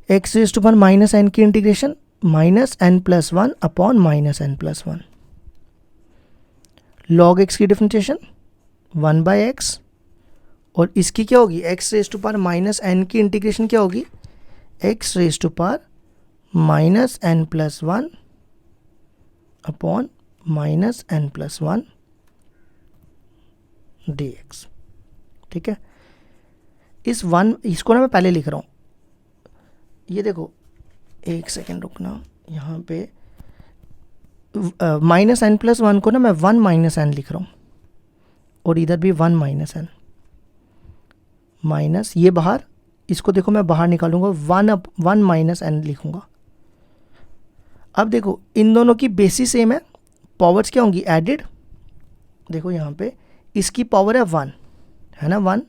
x⁻n की इंटीग्रेशन -n+1/-n+1। log x की डिफरेंशिएशन 1/x और इसकी क्या होगी, x⁻n की इंटीग्रेशन क्या होगी, x⁻n+1/-n+1 dx। ठीक है, इस वन इसको ना मैं पहले लिख रहा हूँ, ये देखो एक सेकेंड रुकना, यहाँ पे माइनस एन प्लस वन को ना मैं वन माइनस एन लिख रहा हूँ, और इधर भी वन माइनस एन, माइनस ये बाहर, इसको देखो मैं बाहर निकालूंगा, वन माइनस एन लिखूंगा। अब देखो इन दोनों की बेसिस सेम है, पावर्स क्या होंगी एडेड। देखो यहाँ पे इसकी पावर है वन, है ना वन,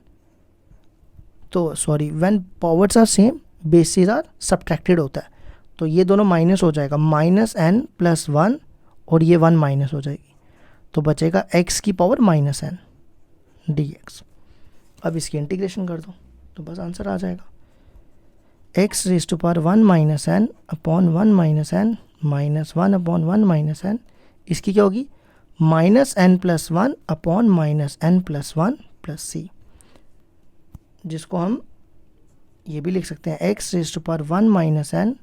तो sorry when powers are same basis are subtracted होता है, तो ये दोनों माइनस हो जाएगा, माइनस एन प्लस वन, और ये वन माइनस हो जाएगी, तो बचेगा x की पावर माइनस एन dx। अब इसकी इंटीग्रेशन कर दो तो बस आंसर आ जाएगा, x raise to power one minus n upon one minus n minus one upon one minus n, इसकी क्या होगी minus n plus one upon minus n plus one plus C, जिसको हम ये भी लिख सकते हैं x raise to power one minus n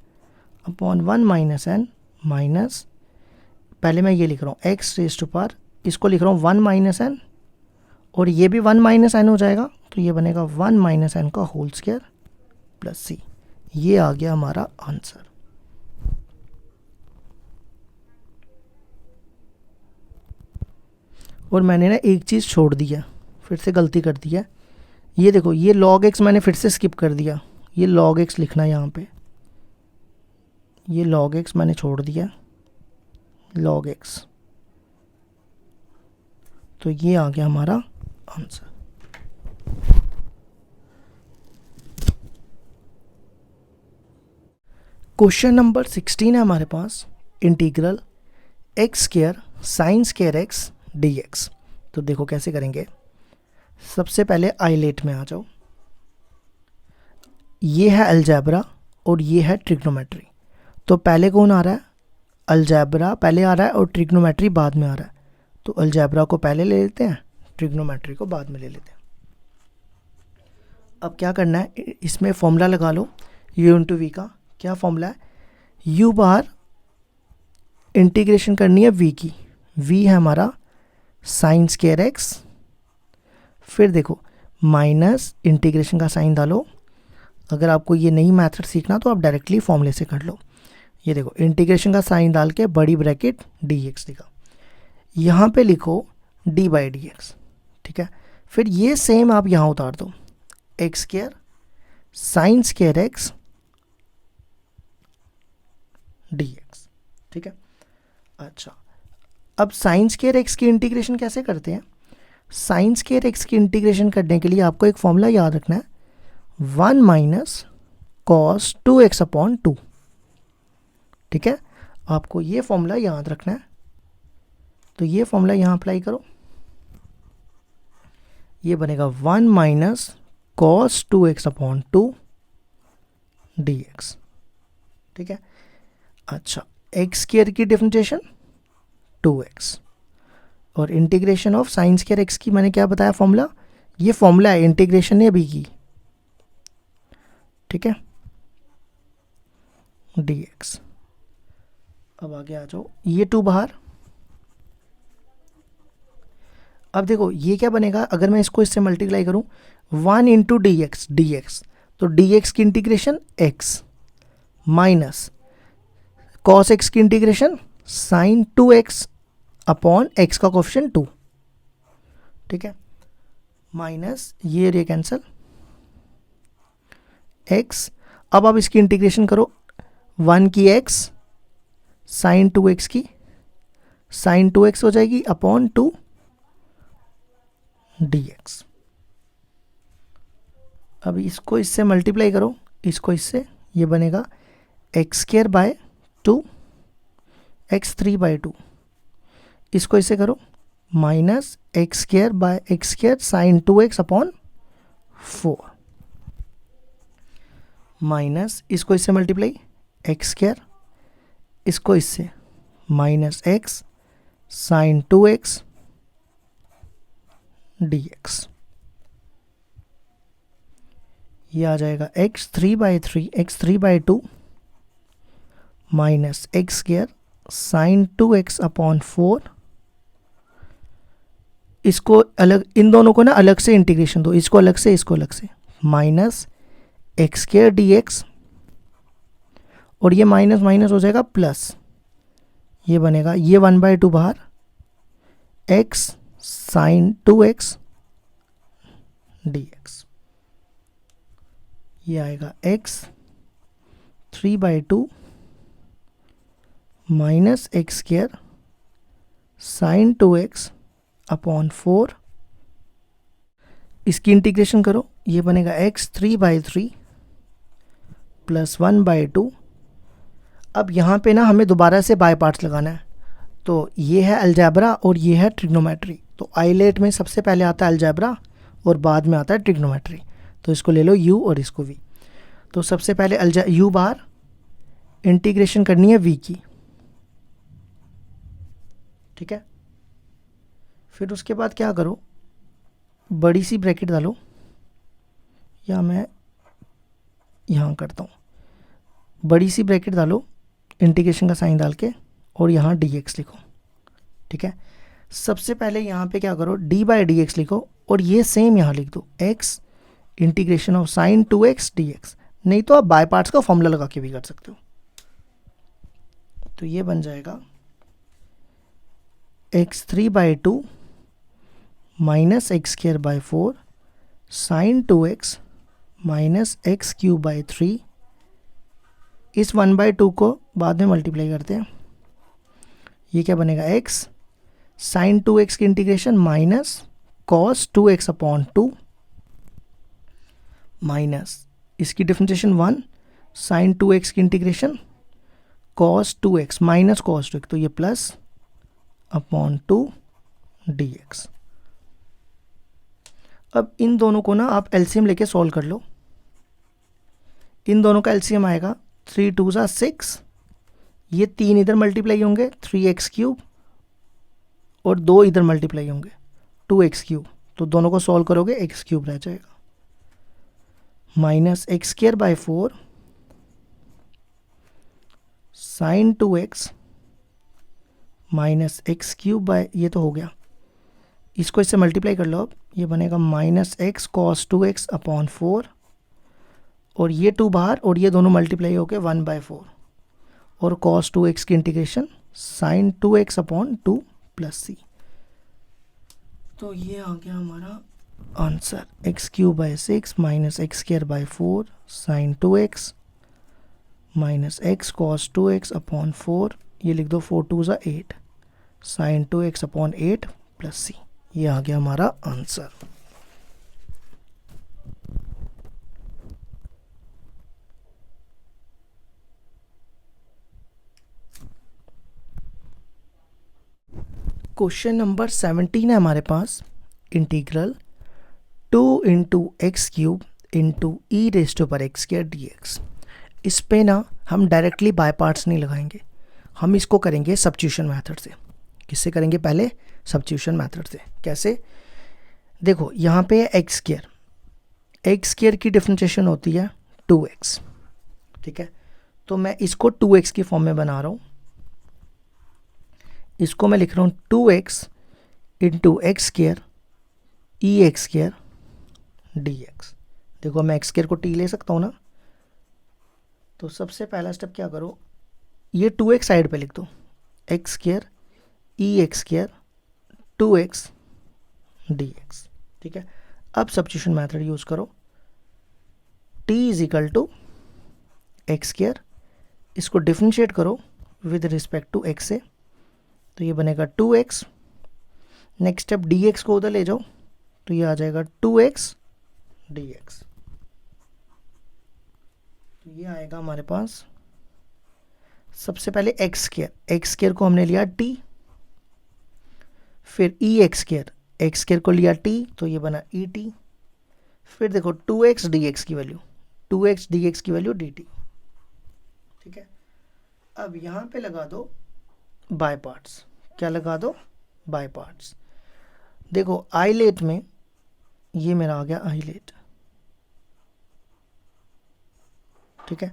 upon one minus n minus, पहले मैं ये लिख रहा हूँ x रेज टू पावर, इसको लिख रहा हूँ वन माइनस एन, और ये भी वन माइनस एन हो जाएगा, तो ये बनेगा वन माइनस एन का होल स्क्वायर प्लस सी। ये आ गया हमारा आंसर। और मैंने ना एक चीज़ छोड़ दी है, फिर से गलती कर दी है, ये देखो ये log x मैंने फिर से स्किप कर दिया, ये log x लिखना है यहाँ पे, ये log x मैंने छोड़ दिया, log x, तो ये आ गया हमारा आंसर। क्वेश्चन नंबर 16 है हमारे पास, integral x square sine square x dx। तो देखो कैसे करेंगे, सबसे पहले आइलेट में आ जाओ, ये है अलजेब्रा और ये है ट्रिग्नोमेट्री, तो पहले कौन आ रहा है, अलजेब्रा पहले आ रहा है और ट्रिग्नोमेट्री बाद में आ रहा है, तो अलजेब्रा को पहले ले लेते हैं, ट्रिग्नोमेट्री को बाद में ले लेते हैं। अब क्या करना है, इसमें फॉर्मूला लगा लो u इंटू वी का, क्या फॉर्मूला है, u बार इंटीग्रेशन करनी है v की, v है हमारा साइन स्क्वायर एक्स, फिर देखो माइनस इंटीग्रेशन का साइन डालो, अगर आपको ये नई मेथड सीखना तो आप डायरेक्टली फॉर्मूले से कर लो, ये देखो इंटीग्रेशन का साइन डाल के बड़ी ब्रैकेट dx लिखा, यहाँ पे लिखो d बाई डी एक्स, ठीक है, फिर ये सेम आप यहाँ उतार दो, x square sine square x dx, ठीक है। अच्छा, अब साइन स्क्वायर एक्स की इंटीग्रेशन कैसे करते हैं, साइन स्क्वायर एक्स की इंटीग्रेशन करने के लिए आपको एक फॉर्मूला याद रखना है, one minus cos two x upon two, ठीक है, आपको ये फॉर्मूला याद रखना है, तो ये फॉर्मूला यहाँ अप्लाई करो, ये बनेगा one minus cos two x upon two dx, ठीक है। अच्छा, एक्स स्क्वायर की डिफरेंशिएशन 2x, और integration of sign square x की मैंने क्या बताया फॉर्मूला, ये फॉर्मूला है, इंटीग्रेशन है अभी की, ठीक है, dx। अब आगे आ जाओ, ये 2 बाहर, अब देखो ये क्या बनेगा, अगर मैं इसको इससे मल्टीप्लाई करूं, 1 इंटू dx, तो dx की integration x minus cos x की integration sine 2x upon x का कोफिशिएंट 2, ठीक है, माइनस ये रे कैंसल x, अब आप इसकी इंटीग्रेशन करो, 1 की x साइन 2x की साइन 2x हो जाएगी अपॉन 2 dx। अब इसको इससे मल्टीप्लाई करो, इसको इससे, ये बनेगा x square by 2 x 3 by 2, इसको इससे करो minus x square by x square sign 2x upon 4, minus इसको इससे मल्टीप्लाई एक्स स्क्वायर, इसको इससे minus x sign 2x dx, ये आ जाएगा x 3 by 3 x 3 by 2 minus x square sign 2x upon 4 इसको अलग, इन दोनों को ना अलग से इंटीग्रेशन दो, इसको अलग से इसको अलग से, minus x square D x, और ये माइनस माइनस हो जाएगा प्लस, ये बनेगा, ये 1/2 बाहर, एक्स साइन 2x dx, ये आएगा x 3/2 minus x square sign 2x upon 4, इसकी इंटीग्रेशन करो, ये बनेगा x 3/3 प्लस 1/2। अब यहाँ पे ना हमें दोबारा से बाय पार्ट्स लगाना है, तो ये है अलजेब्रा और ये है ट्रिग्नोमेट्री। तो आईलेट में सबसे पहले आता है अलजेब्रा और बाद में आता है ट्रिग्नोमेट्री। तो इसको ले लो u और इसको v। तो सबसे पहले u बार इंटीग्रेशन करनी है v की, ठीक है। फिर उसके बाद क्या करो, बड़ी सी ब्रैकेट डालो, या मैं यहाँ करता हूँ, बड़ी सी ब्रैकेट डालो इंटीग्रेशन का साइन डाल के, और यहाँ dx लिखो, ठीक है। सबसे पहले यहाँ पे क्या करो, d/dx लिखो, और ये सेम यहाँ लिख दो, x integration of sign 2x dx। नहीं तो आप बाय पार्ट्स का फॉर्मूला लगा के भी कर सकते हो। तो ये बन जाएगा x 3/2 minus x square by 4 sine 2x minus x cube by 3। इस 1/2 को बाद में मल्टीप्लाई करते हैं, ये क्या बनेगा, x साइन 2x की integration minus cos 2x upon 2 minus इसकी डिफरेंशिएशन 1 साइन 2x की integration cos 2x minus cos 2x, तो ये प्लस अपॉन 2 dx। अब इन दोनों को ना आप एलसीएम लेके सॉल्व कर लो। इन दोनों का एलसीएम आएगा 3 2 ज़ा 6, ये 3 इधर मल्टीप्लाई होंगे 3x क्यूब, और 2 इधर मल्टीप्लाई होंगे 2x क्यूब। तो दोनों को सॉल्व करोगे x क्यूब रह जाएगा, minus x square by 4 sine 2x minus x cube by, ये तो हो गया, इसको इससे मल्टीप्लाई कर लो। अब ये बनेगा minus x cos 2x upon 4, और ये 2 बाहर, और ये दोनों मल्टीप्लाई होके 1/4, और कॉस 2x की integration sine 2x upon 2 plus c। तो ये आ गया हमारा answer, x cube by 6 minus x square by 4 sine 2x minus x cos 2x upon 4, ये लिख दो 4 2 ज़ा 8 sign 2x upon 8 plus c। ये आ गया हमारा आंसर। क्वेश्चन नंबर 17 है हमारे पास, integral 2 into x cube into E raise to power x square dx। इस पे ना हम डायरेक्टली बाय पार्ट्स नहीं लगाएंगे, हम इसको करेंगे सब्स्टिट्यूशन मेथड से। किससे करेंगे, पहले सब्स्टिट्यूशन मेथड से। कैसे, देखो यहाँ पे एक्स स्क्वायर की डिफरेंशिएशन होती है 2x, ठीक है। तो मैं इसको 2x की फॉर्म में बना रहा हूँ, इसको मैं लिख रहा हूँ 2x into x square e x square dx। देखो मैं एक्स स्क्वायर को t ले सकता हूँ ना, तो सबसे पहला स्टेप क्या करो, ये 2x साइड पे लिख दो, x square e x square 2x dx, ठीक है। अब सब्स्टिट्यूशन मेथड यूज़ करो, t is equal to x square, इसको डिफरेंशिएट करो विद रिस्पेक्ट टू x से, तो ये बनेगा 2x। नेक्स्ट स्टेप dx को उधर ले जाओ, तो ये आ जाएगा 2x dx। तो ये आएगा हमारे पास, सबसे पहले एक्स स्क्वायर को हमने लिया t, फिर ई एक्स स्क्वायर को लिया t, तो ये बना ई टी। फिर देखो 2x dx की वैल्यू, 2x dx की वैल्यू dt, ठीक है। अब यहाँ पे लगा दो बाय पार्ट्स। क्या लगा दो, बाय पार्ट्स। देखो आईलेट में ये मेरा आ गया आईलेट, ठीक है।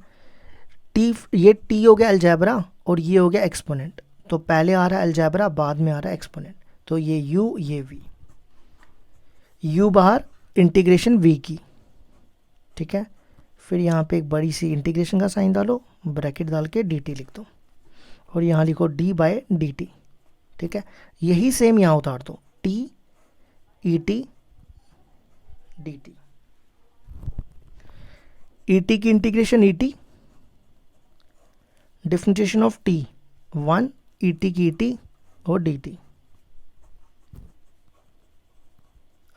टी, ये टी हो गया अलजेब्रा और ये हो गया एक्सपोनेंट। तो पहले आ रहा है अलजेब्रा, बाद में आ रहा है एक्सपोनेंट, तो ये u ये v। u बाहर, इंटीग्रेशन v की, ठीक है। फिर यहाँ पे एक बड़ी सी इंटीग्रेशन का साइन डालो, ब्रैकेट डाल के dt लिख दो, और यहाँ लिखो d/dt, ठीक है। यही सेम यहाँ उतार दो, t et dt, et की integration et, differentiation of t 1, et की et और dt।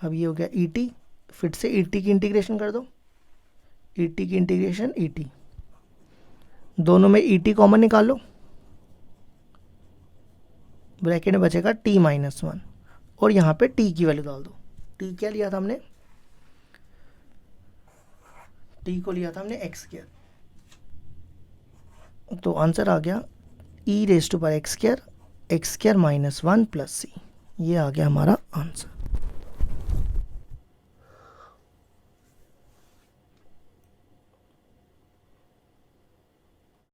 अब ये हो गया et, फिर से et की इंटीग्रेशन कर दो, et की इंटीग्रेशन et, दोनों में et कॉमन निकाल लो, ब्रैकेट में बचेगा t-1, और यहाँ पे t की वैल्यू डाल दो। t क्या लिया था हमने, t को लिया था हमने x², तो आंसर आ गया e⁻x² x² - 1 + c, ये आ गया हमारा आंसर।